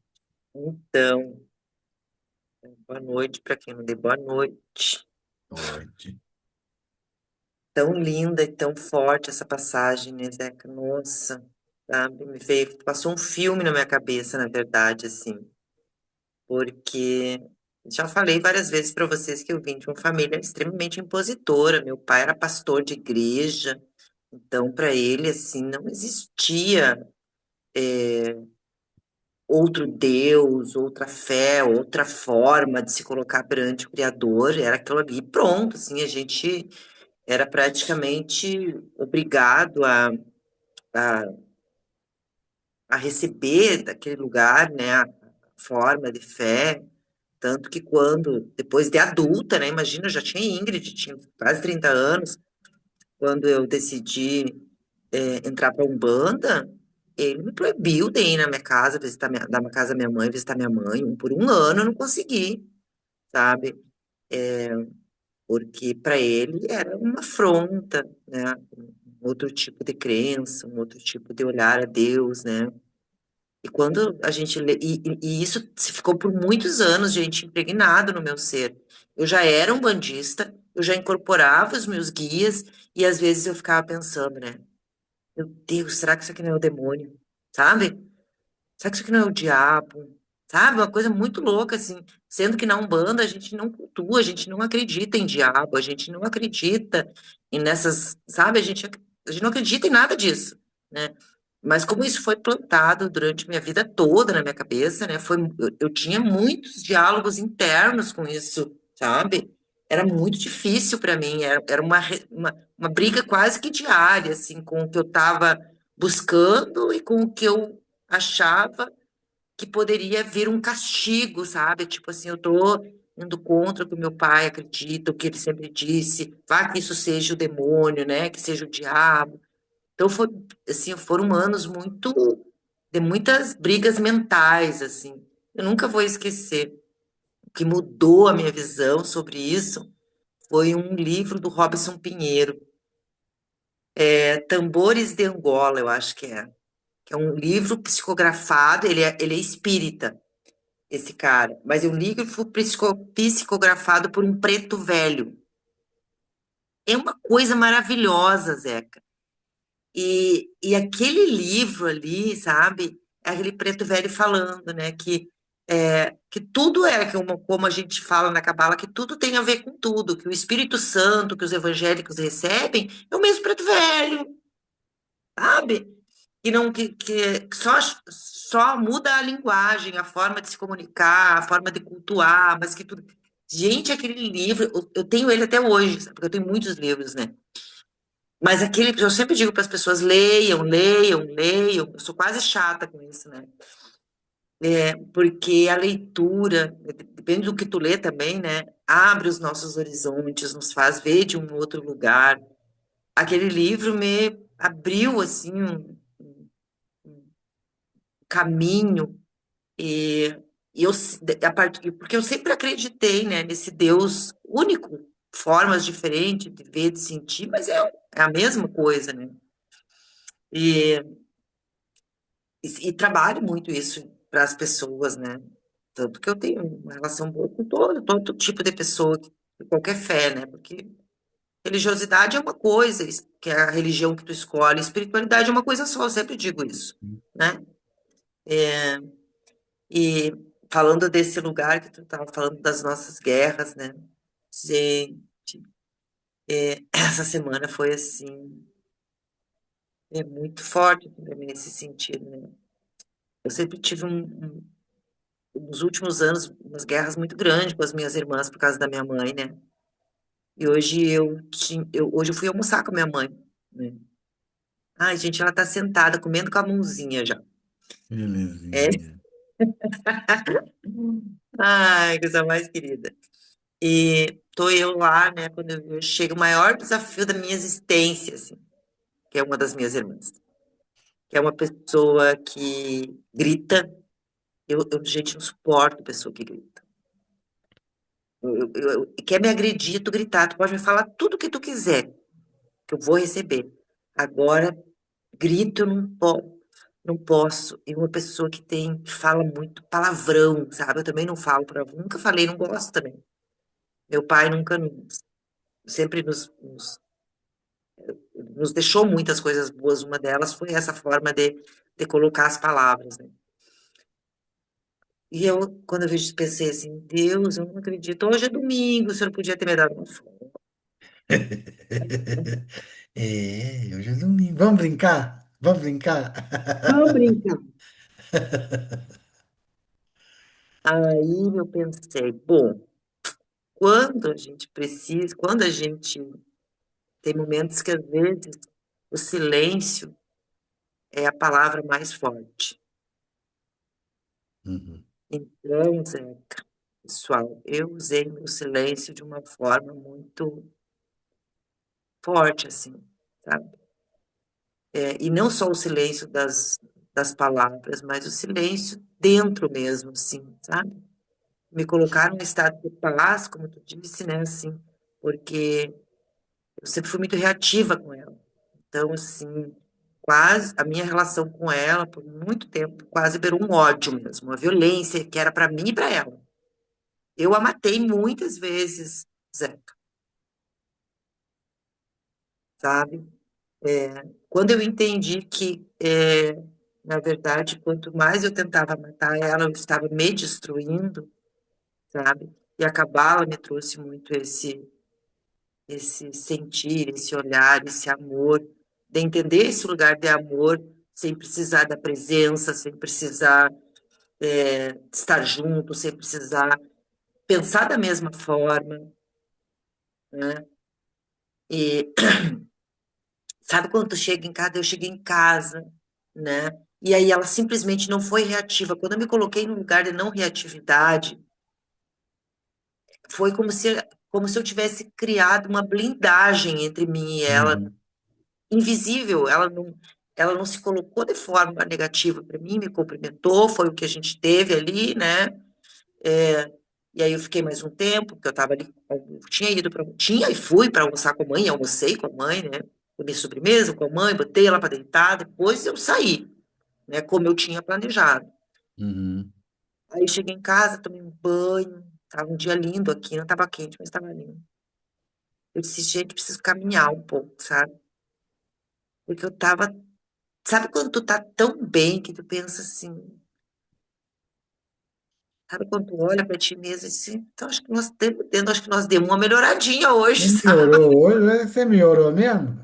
então, boa noite para quem não deu boa noite. Pode. Tão linda e tão forte essa passagem, né, Zeca? Nossa, sabe? Me veio, passou um filme na minha cabeça, na verdade, assim, porque já falei várias vezes para vocês que eu vim de uma família extremamente impositora. Meu pai era pastor de igreja, então para ele, assim, não existia outro Deus, outra fé, outra forma de se colocar perante o Criador. Era aquilo ali, e pronto, assim, a gente era praticamente obrigado a, a receber daquele lugar, né, a forma de fé, tanto que quando, depois de adulta, né, imagina, eu já tinha Ingrid, tinha quase 30 anos, quando eu decidi entrar para Umbanda, ele me proibiu de ir na minha casa, visitar da minha casa à minha mãe, visitar minha mãe, por um ano eu não consegui, sabe, porque para ele era uma afronta, né, um outro tipo de crença, um outro tipo de olhar a Deus, né. E quando a gente lê, e isso se ficou por muitos anos, gente, impregnado no meu ser. Eu já era um bandista, eu já incorporava os meus guias, e às vezes eu ficava pensando, né? Meu Deus, será que isso aqui não é o demônio? Sabe? Será que isso aqui não é o diabo? Sabe? Uma coisa muito louca, assim. Sendo que na Umbanda a gente não cultua, a gente não acredita em diabo, a gente não acredita nessas, sabe? A gente não acredita em nada disso, né? Mas como isso foi plantado durante minha vida toda na minha cabeça, né? Eu tinha muitos diálogos internos com isso, sabe? Era muito difícil para mim, era uma briga quase que diária, assim, com o que eu estava buscando e com o que eu achava que poderia vir um castigo, sabe? Tipo assim, eu tô indo contra o que meu pai acredita, o que ele sempre disse, vá que isso seja o demônio, né? Que seja o diabo. Então foi assim, foram anos muito de muitas brigas mentais, assim. Eu nunca vou esquecer. O que mudou a minha visão sobre isso foi um livro do Robson Pinheiro, Tambores de Angola, eu acho que é um livro psicografado, ele é espírita, esse cara, mas é um livro psicografado por um preto velho. É uma coisa maravilhosa, Zeca. E aquele livro ali, sabe? é aquele preto velho falando, né? Que tudo como a gente fala na Cabala, que tudo tem a ver com tudo, que o Espírito Santo que os evangélicos recebem é o mesmo preto velho, sabe? E não que só muda a linguagem, a forma de se comunicar, a forma de cultuar, mas que tudo. Gente, aquele livro, eu tenho ele até hoje, sabe? Porque eu tenho muitos livros, né? Mas aquele, eu sempre digo para as pessoas, leiam, leiam, leiam. Eu sou quase chata com isso, né? Porque a leitura, depende do que tu lê também, né? Abre os nossos horizontes, nos faz ver de um outro lugar. Aquele livro me abriu, assim, um caminho. E, porque eu sempre acreditei, né, nesse Deus único, formas diferentes de ver, de sentir, mas é a mesma coisa, né? E, e trabalho muito isso para as pessoas, né? Tanto que eu tenho uma relação boa com todo tipo de pessoa, de qualquer fé, né? Porque religiosidade é uma coisa, que é a religião que tu escolhe, espiritualidade é uma coisa só, eu sempre digo isso, né? E falando desse lugar que tu estava falando das nossas guerras, né? Gente, essa semana foi assim, muito forte para mim nesse sentido, né? Eu sempre tive nos últimos anos umas guerras muito grandes com as minhas irmãs por causa da minha mãe, né? E hoje hoje eu fui almoçar com a minha mãe, né? Ai, gente, ela tá sentada comendo com a mãozinha já. É. Belezinha. Ai, coisa mais querida. E tô eu lá, né, quando eu chego, o maior desafio da minha existência, assim, que é uma das minhas irmãs, que é uma pessoa que grita. Gente, não suporto pessoa que grita. Quer me agredir, tu gritar, tu pode me falar tudo o que tu quiser, que eu vou receber. Agora, grito, eu não posso. E uma pessoa que fala muito palavrão, sabe? Eu também não falo palavrão, nunca falei, não gosto também. Meu pai nunca, sempre nos deixou muitas coisas boas. Uma delas foi essa forma de colocar as palavras, né? E eu, quando eu vejo, pensei assim, Deus, eu não acredito. Hoje é domingo, o senhor podia ter me dado uma folga. É, hoje é domingo. Vamos brincar? Vamos brincar? Vamos brincar. Aí eu pensei, bom, quando a gente tem momentos que às vezes o silêncio é a palavra mais forte. Uhum. Então, Zé, pessoal, eu usei meu silêncio de uma forma muito forte, assim, sabe? E não só o silêncio das palavras, mas o silêncio dentro mesmo, assim, sabe? Me colocar num estado de paz, como tu disse, né, assim, porque eu sempre fui muito reativa com ela. Então, assim, quase a minha relação com ela, por muito tempo, quase virou um ódio mesmo, uma violência que era para mim e para ela. Eu a matei muitas vezes, Zeca, sabe? Quando eu entendi que, na verdade, quanto mais eu tentava matar ela, eu estava me destruindo, sabe? E a Cabala me trouxe muito esse sentir, esse olhar, esse amor, de entender esse lugar de amor sem precisar da presença, sem precisar estar junto, sem precisar pensar da mesma forma, né? E sabe quando tu chega em casa? Eu cheguei em casa, né? E aí ela simplesmente não foi reativa. Quando eu me coloquei no lugar de não reatividade, foi como se eu tivesse criado uma blindagem entre mim e ela, Uhum. invisível. Ela não se colocou de forma negativa para mim, me cumprimentou, foi o que a gente teve ali, né? É, e aí eu fiquei mais um tempo, porque eu estava ali, tinha e fui para almoçar com a mãe, almocei com a mãe, né? Comi sobremesa com a mãe, botei ela para deitar, depois eu saí, né? Como eu tinha planejado. Uhum. Aí cheguei em casa, tomei um banho, tava um dia lindo aqui, não estava quente, mas estava lindo. Eu disse, gente, preciso caminhar um pouco, sabe? Porque eu estava sabe quando tu tá tão bem que tu pensa assim, sabe quando tu olha pra ti mesmo e diz assim, então acho que nós demos uma melhoradinha hoje, sabe? Melhorou hoje, né? Você melhorou mesmo?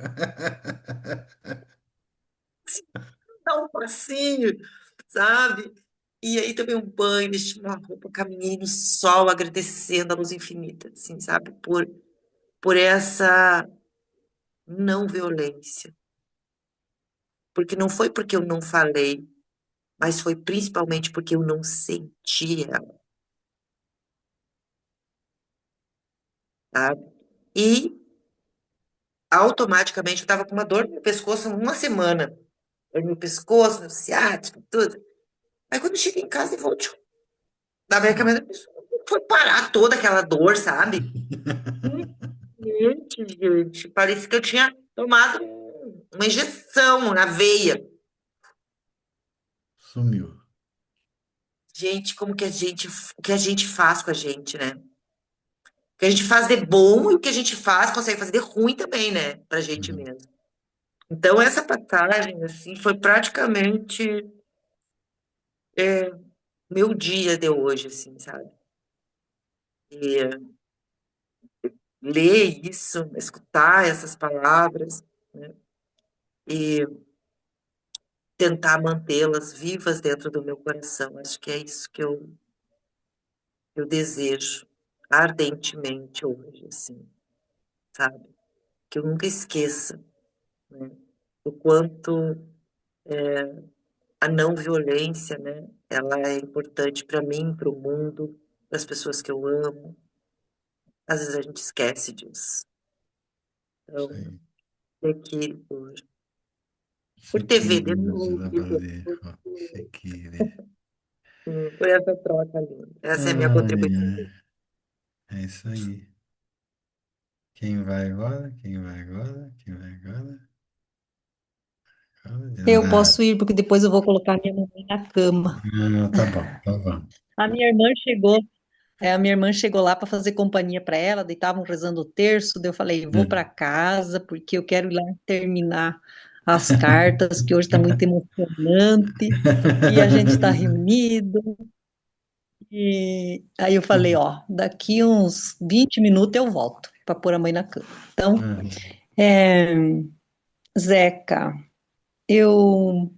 Dá um passinho, sabe? E aí tomei um banho, vesti uma roupa, caminhei no sol, agradecendo a luz infinita, assim, sabe? Por essa não violência. Porque não foi porque eu não falei, mas foi principalmente porque eu não senti ela, sabe? E automaticamente eu estava com uma dor no meu pescoço há uma semana. Dor no meu pescoço, no ciático, tudo. Aí quando eu cheguei em casa, eu vou, da minha cabeça, foi parar toda aquela dor, sabe? Gente, parecia que eu tinha tomado uma injeção na veia. Sumiu. Gente, o que a gente faz com a gente, né? O que a gente faz de bom e o que a gente faz, consegue fazer de ruim também, né? Pra gente Uhum. mesmo. Então, essa passagem, assim, foi praticamente meu dia de hoje, assim, sabe? E ler isso, escutar essas palavras, né? E tentar mantê-las vivas dentro do meu coração. Acho que é isso que eu desejo ardentemente hoje, assim, sabe? Que eu nunca esqueça, né? O quanto a não violência, né? Ela é importante para mim, para o mundo, para as pessoas que eu amo. Às vezes a gente esquece disso. Isso Então, aí. aqui por TV de Chiquinho, novo, Zila Vallejo. Chiquinho. por essa troca linda. Essa é a minha Ai, contribuição. ai. É isso aí. Quem vai agora? Quem vai agora? Quem vai agora? Eu Leonardo. posso ir, porque depois eu vou colocar minha mamãe na cama. Ah, tá bom, tá bom. A minha irmã chegou, a minha irmã chegou lá para fazer companhia para ela, daí estavam rezando o terço, daí eu falei, vou para Hum. casa, porque eu quero ir lá terminar as cartas, que hoje está muito emocionante, e a gente está reunido, e aí eu falei, ó, daqui uns 20 minutos eu volto para pôr a mãe na cama. Então, Uhum. é, Zeca, eu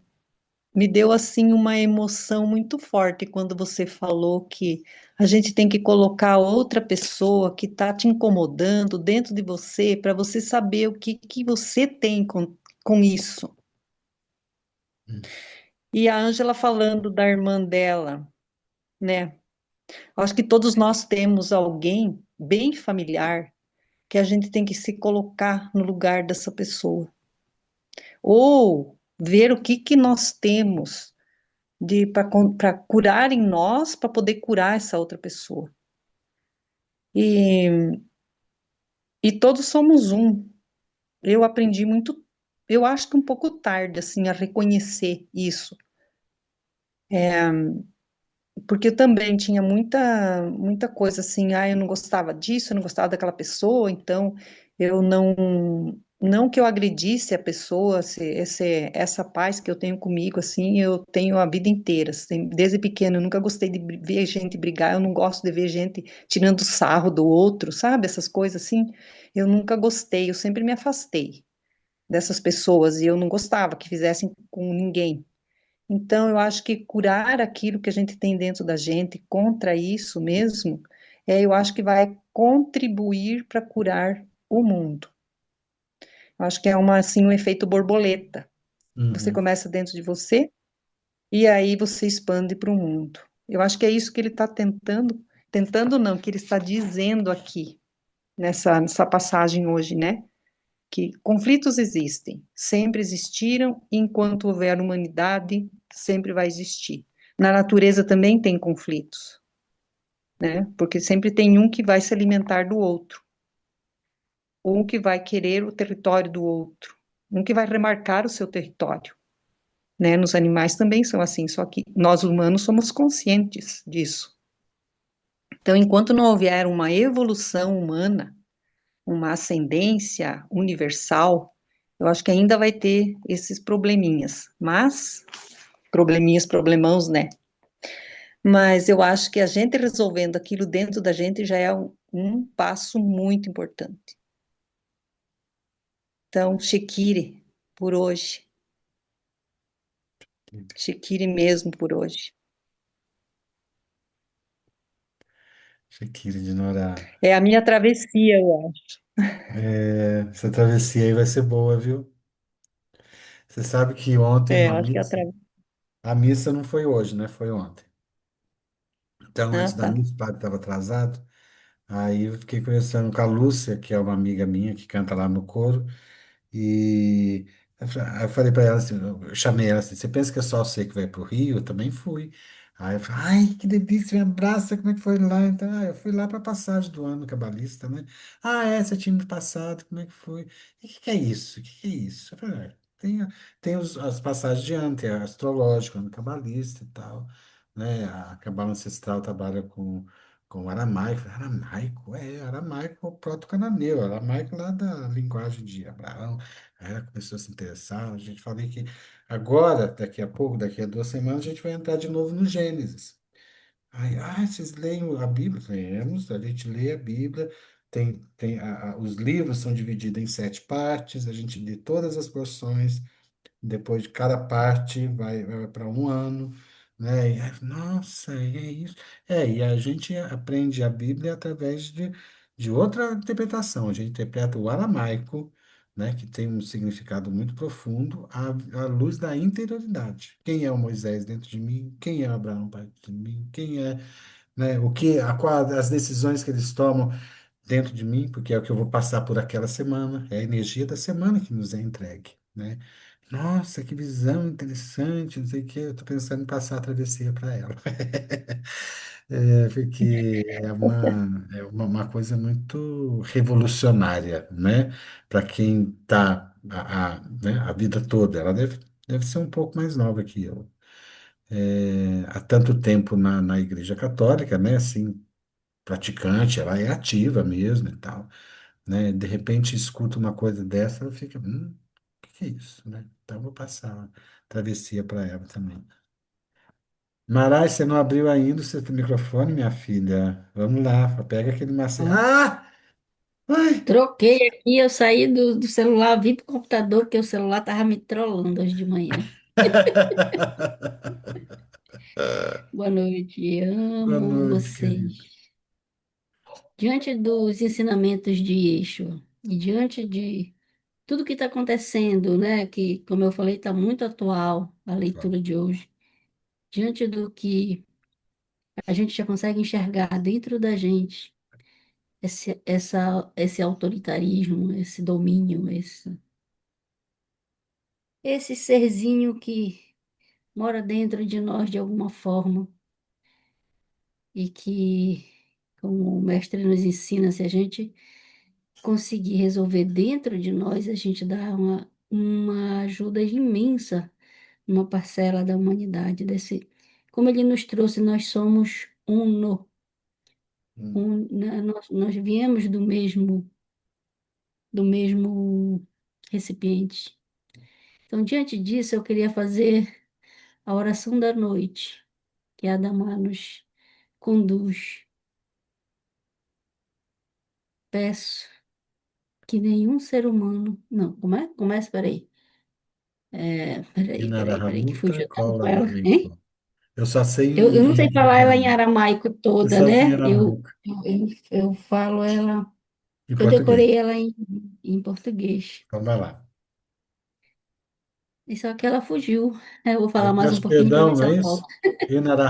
me deu assim uma emoção muito forte quando você falou que a gente tem que colocar outra pessoa que está te incomodando dentro de você para você saber o que, que você tem com isso. E a Ângela falando da irmã dela, né? Eu acho que todos nós temos alguém bem familiar que a gente tem que se colocar no lugar dessa pessoa. Ou ver o que que nós temos de para curar em nós, para poder curar essa outra pessoa. E, e todos somos um. Eu aprendi muito, eu acho que um pouco tarde, assim, a reconhecer isso. Porque eu também tinha muita coisa assim, eu não gostava disso, eu não gostava daquela pessoa, então eu não que eu agredisse a pessoa, essa paz que eu tenho comigo, assim, eu tenho a vida inteira, assim, desde pequena, eu nunca gostei de ver gente brigar, eu não gosto de ver gente tirando sarro do outro, sabe, essas coisas assim, eu nunca gostei, eu sempre me afastei dessas pessoas, e eu não gostava que fizessem com ninguém. Então, eu acho que curar aquilo que a gente tem dentro da gente contra isso mesmo, eu acho que vai contribuir para curar o mundo. Eu acho que é assim, um efeito borboleta. Você Uhum. começa dentro de você e aí você expande para o mundo. Eu acho que é isso que ele está tentando não, que ele está dizendo aqui, nessa passagem hoje, né? Que conflitos existem, sempre existiram, e enquanto houver humanidade, sempre vai existir. Na natureza também tem conflitos, né? Porque sempre tem um que vai se alimentar do outro, um que vai querer o território do outro, um que vai remarcar o seu território, né? Nos animais também são assim, só que nós humanos somos conscientes disso. Então, enquanto não houver uma evolução humana, uma ascendência universal, Eu acho que ainda vai ter esses probleminhas, mas probleminhas, problemãos, né? Mas eu acho que a gente resolvendo aquilo dentro da gente já é um passo muito importante. Então, Shekiri por hoje. Shekiri mesmo por hoje. Shakira de Norá. É a minha travessia, eu acho. Essa travessia aí vai ser boa, viu? Você sabe que ontem É, na eu acho que é missa, a missa não foi hoje, né? Foi ontem. Então, Ah, antes da tá. missa, o padre estava atrasado. Aí eu fiquei conversando com a Lúcia, que é uma amiga minha que canta lá no coro. E aí eu falei para ela assim, eu chamei ela assim, você pensa que é só você que vai pro Rio? Eu também fui. Aí eu falei, ai, que delícia, me abraça, como é que foi lá? Então, eu fui lá para passagem do ano cabalista, né? Ah, é, você tinha me passado, como é que foi? E o que, que é isso? O que, que é isso? Eu falei, tem as passagens de ano, tem a astrológica, ano cabalista e tal, né? A Cabala Ancestral trabalha com aramaico. Aramaico? Aramaico proto-cananeu, aramaico lá da linguagem de Abraão. Aí ela começou a se interessar. A gente falei que agora, daqui a pouco, daqui a 2 semanas, a gente vai entrar de novo no Gênesis. Aí, vocês leem a Bíblia? Lemos, a gente lê a Bíblia. Os livros são divididos em 7 partes, a gente lê todas as porções. Depois de cada parte vai para um ano, né? E aí, nossa, e é isso. E a gente aprende a Bíblia através de outra interpretação. A gente interpreta o aramaico, né? Que tem um significado muito profundo, à luz da interioridade. Quem é o Moisés dentro de mim? Quem é o Abraão pai de mim? Quem é, né? As decisões que eles tomam dentro de mim, porque é o que eu vou passar por aquela semana, é a energia da semana que nos é entregue, né? Nossa, que visão interessante, não sei o quê. Eu tô pensando em passar a travessia para ela. Porque é uma coisa muito revolucionária, né? Para quem está né, a vida toda. Ela deve ser um pouco mais nova que eu. Há tanto tempo na Igreja Católica, né? Assim, praticante, ela é ativa mesmo e tal, né? De repente escuta uma coisa dessa, ela fica, o que que é isso, né? Então eu vou passar uma travessia para ela também. Marai, você não abriu ainda o seu microfone, minha filha? Vamos lá, pega aquele macete. Ó, Ah! Ai! troquei aqui, eu saí do celular, vim pro computador, porque o celular tava me trollando hoje de manhã. Boa noite, Boa amo noite, querido. vocês. Diante dos ensinamentos de Yeshua e diante de tudo que está acontecendo, né, que, como eu falei, está muito atual a leitura de hoje, diante do que a gente já consegue enxergar dentro da gente, esse autoritarismo, esse domínio, esse serzinho que mora dentro de nós de alguma forma e que, como o mestre nos ensina, se a gente conseguir resolver dentro de nós, a gente dá uma ajuda imensa numa parcela da humanidade, como ele nos trouxe, nós somos uno, Hum, né, nós viemos do mesmo recipiente. Então, diante disso, eu queria fazer a oração da noite, que a Adamar nos conduz. Peço que nenhum ser humano. Não, como é? Começa, peraí. Peraí, que Inarahamuta, fugiu com cola ela, hein? lamento. Eu só sei Eu não sei em falar ela em aramaico. aramaico Eu toda, só sei em né? aramaico. Eu falo ela, Em eu português. decorei ela em português. Então vai lá. E só que ela fugiu. Eu vou falar Eu mais um peço pouquinho para ver perdão, se não ela é volta. isso?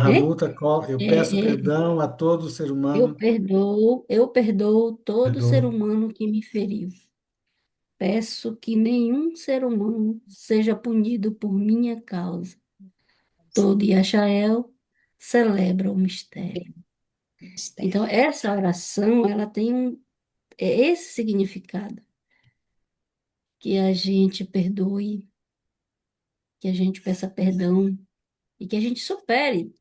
Hein? Inarahamuta, eu peço É, é, perdão a todo ser humano. eu perdoo todo ser Perdão. humano que me feriu. Peço que nenhum ser humano seja punido por minha causa. Todo Yachael celebra o mistério. Então, essa oração, ela tem esse significado, que a gente perdoe, que a gente peça perdão e que a gente supere,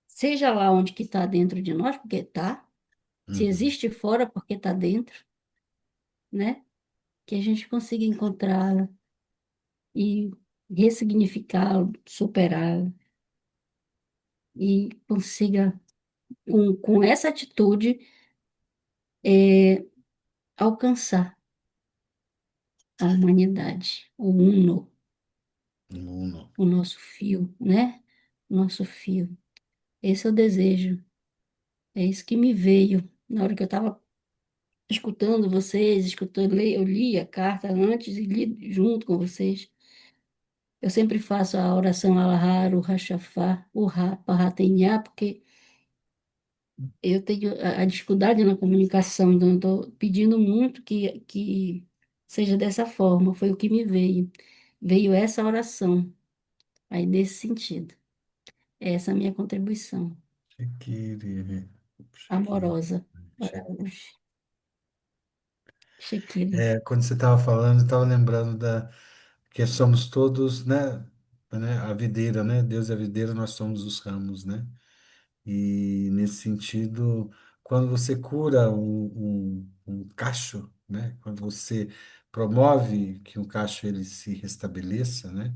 seja lá onde que está dentro de nós, porque está, se Uhum. existe fora, porque está dentro, né? Que a gente consiga encontrá-la e ressignificá-lo, superá-lo e consiga, com essa atitude, alcançar a humanidade, o uno, Uno. o nosso fio, né? O nosso fio. Esse é o desejo. É isso que me veio na hora que eu estava escutando vocês, escutando, eu li a carta antes e li junto com vocês. Eu sempre faço a oração Alahar, o Rachafá, o Ra, Parratenhá, porque eu tenho a dificuldade na comunicação, então estou pedindo muito que seja dessa forma, foi o que me veio. Veio essa oração, aí nesse sentido. Essa é a minha contribuição Shekiri. Shekiri. amorosa para Shekiri. hoje. Shekiri. Quando você estava falando, eu estava lembrando que somos todos, né, a videira, né? Deus é a videira, nós somos os ramos, né? E nesse sentido, quando você cura um cacho, né? Quando você promove que um cacho ele se restabeleça, né?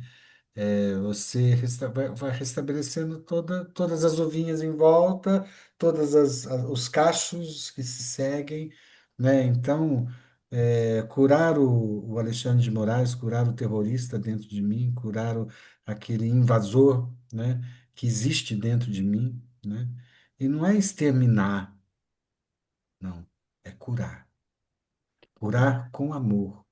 Você vai restabelecendo todas as ovinhas em volta, os cachos que se seguem, né? Então, curar o Alexandre de Moraes, curar o terrorista dentro de mim, aquele invasor, né? Que existe dentro de mim, né? E não é exterminar, não, é curar. Curar com amor.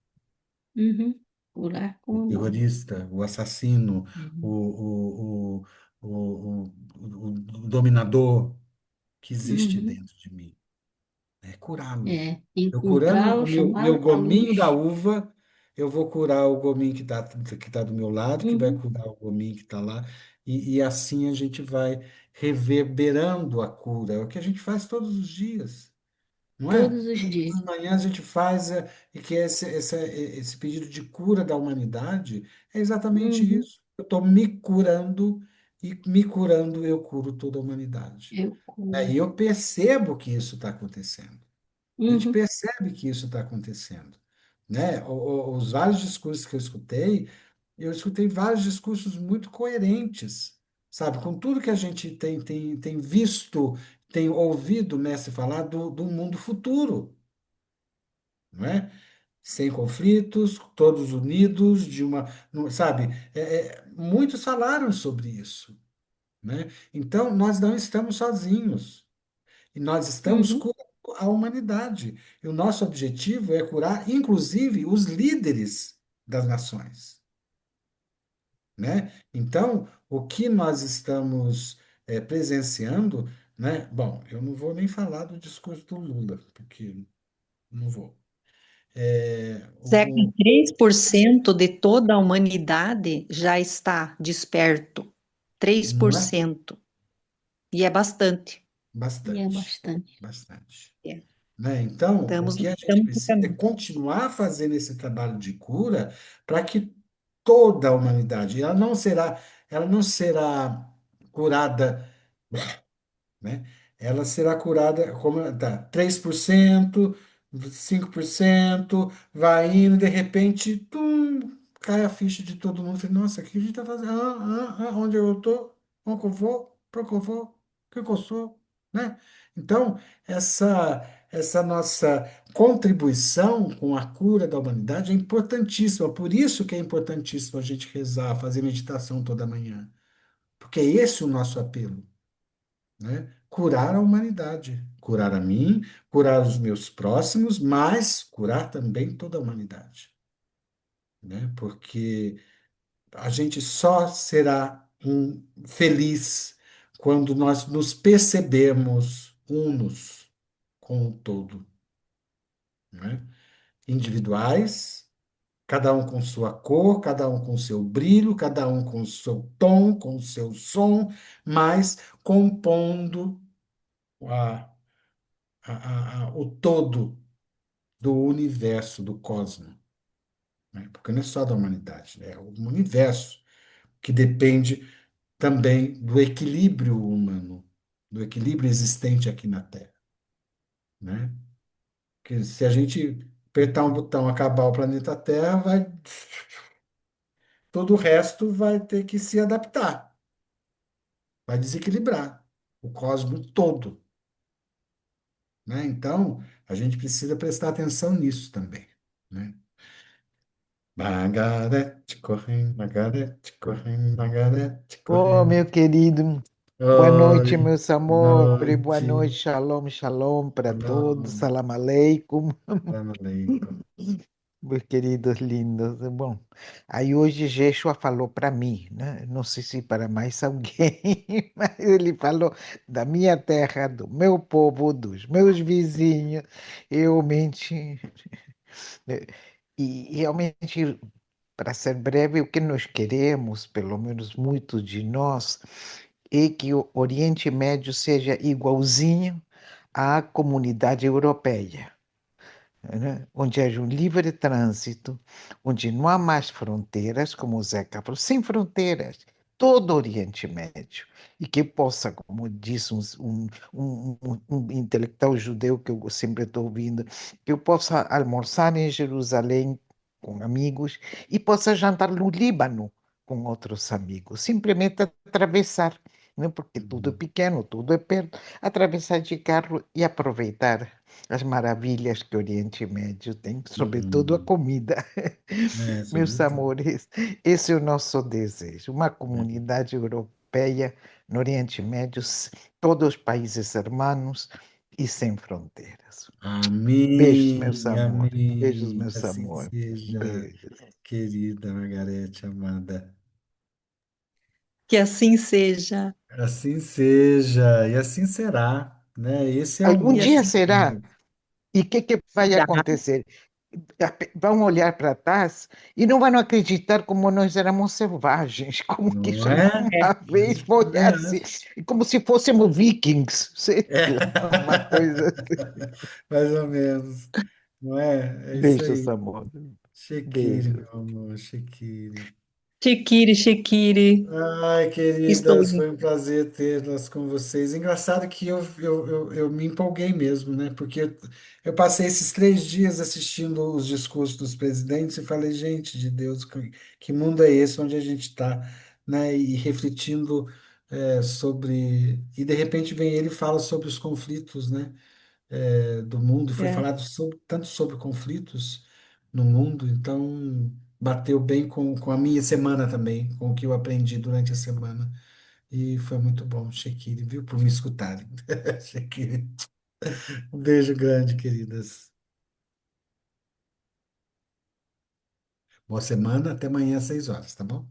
Uhum. Curar O com amor. terrorista, o assassino, o, Uhum. o, o dominador que existe Uhum. dentro de mim. É curá-lo. É, Eu curando encontrá-lo, o meu chamá-lo para a gominho da luz. uva, eu vou curar o gominho que tá do meu lado, que vai Uhum. curar o gominho que está lá. E assim a gente vai reverberando a cura. É o que a gente faz todos os dias. Não é? Todos os dias. Todas as manhãs a gente faz, e que esse pedido de cura da humanidade é exatamente Uhum. isso. Eu estou me curando, e me curando eu curo toda a humanidade. Eu E curo. eu percebo que isso está acontecendo. A gente Uhum. percebe que isso está acontecendo. Né? Os vários discursos que eu escutei vários discursos muito coerentes, sabe? Com tudo que a gente tem visto, tem ouvido o mestre falar do mundo futuro, não é? Sem conflitos, todos unidos, sabe? Muitos falaram sobre isso, né? Então, nós não estamos sozinhos, e nós estamos Uhum. curando a humanidade. E o nosso objetivo é curar, inclusive, os líderes das nações, né? Então, o que nós estamos presenciando, né? Bom, eu não vou nem falar do discurso do Lula, porque não vou. É, Zé, o, o- 3% de toda a humanidade já está desperto. três por não é? cento E é bastante. E é Bastante, bastante. bastante. É. Né? Então, o Estamos, que a gente estamos no precisa é caminho. continuar fazendo esse trabalho de cura para que toda a humanidade, ela não será curada, né? Ela será curada como tá, 3%, 5%, vai indo, de repente, cai a ficha de todo mundo. Fala, nossa, o que a gente está fazendo? Onde eu estou? Onde que eu vou? Para que eu vou? O que que eu sou? Né? Então, essa nossa contribuição com a cura da humanidade é importantíssima. Por isso que é importantíssimo a gente rezar, fazer meditação toda manhã. Porque é esse o nosso apelo, né? Curar a humanidade, curar a mim, curar os meus próximos, mas curar também toda a humanidade, né? Porque a gente só será feliz quando nós nos percebemos unos com o todo, né? Individuais, cada um com sua cor, cada um com seu brilho, cada um com seu tom, com seu som, mas compondo a o todo do universo, do cosmos, né? Porque não é só da humanidade, né? É o universo que depende também do equilíbrio humano, do equilíbrio existente aqui na Terra, né? Que se a gente apertar um botão, acabar o planeta Terra, todo o resto vai ter que se adaptar, vai desequilibrar o cosmos todo, né? Então, a gente precisa prestar atenção nisso também, né? Margarete correm, Margarete correm, Margarete Oh, correm. meu querido, boa noite, Oi, meus amores, boa noite. noite, shalom, shalom para todos, Salam, salam aleikum, salam aleikum. meus queridos lindos. Bom, aí hoje Jeshua falou para mim, né? Não sei se para mais alguém, mas ele falou da minha terra, do meu povo, dos meus vizinhos, realmente, e realmente, para ser breve, o que nós queremos, pelo menos muitos de nós, é que o Oriente Médio seja igualzinho à comunidade europeia, né? Onde haja um livre trânsito, onde não há mais fronteiras, como o Zeca falou, sem fronteiras, todo o Oriente Médio. E que possa, como disse um intelectual judeu que eu sempre estou ouvindo, que eu possa almoçar em Jerusalém com amigos e possa jantar no Líbano com outros amigos, simplesmente atravessar, né? Porque tudo é pequeno, tudo é perto, atravessar de carro e aproveitar as maravilhas que o Oriente Médio tem, sobretudo a Hum, comida. Meus sobretudo. amores, esse é o nosso desejo, uma comunidade europeia no Oriente Médio, todos os países hermanos e sem fronteiras. Beijos, meus Amém, amores. Beijos, amém. meus Assim amores. seja, Beijos. querida Margarete amada. Que assim seja. Assim seja, e assim será, né? Esse é o Algum E mundo. dia assim será. E o que vai será. acontecer? Vão olhar para trás e não vão acreditar como nós éramos selvagens, como que Não já é? É. uma vez foi É. assim, como se fôssemos vikings, sei É. lá, uma coisa assim. Mais ou menos. Não é? É isso Beijos, aí. amor. Shekiri, meu Beijos. amor, Shekiri. Chiquire, chiquire. Ai, Estou. queridas, foi um prazer tê-las com vocês. Engraçado que eu me empolguei mesmo, né? Porque eu passei esses 3 dias assistindo os discursos dos presidentes e falei, gente de Deus, que mundo é esse onde a gente está, né? E refletindo sobre. E de repente vem ele e fala sobre os conflitos, né? Do mundo, e foi É. falado tanto sobre conflitos no mundo, então bateu bem com a minha semana também, com o que eu aprendi durante a semana. E foi muito bom, Shekiri, viu, por me escutarem. Shekiri. Um beijo grande, queridas. Boa semana, até amanhã às 6 horas, tá bom?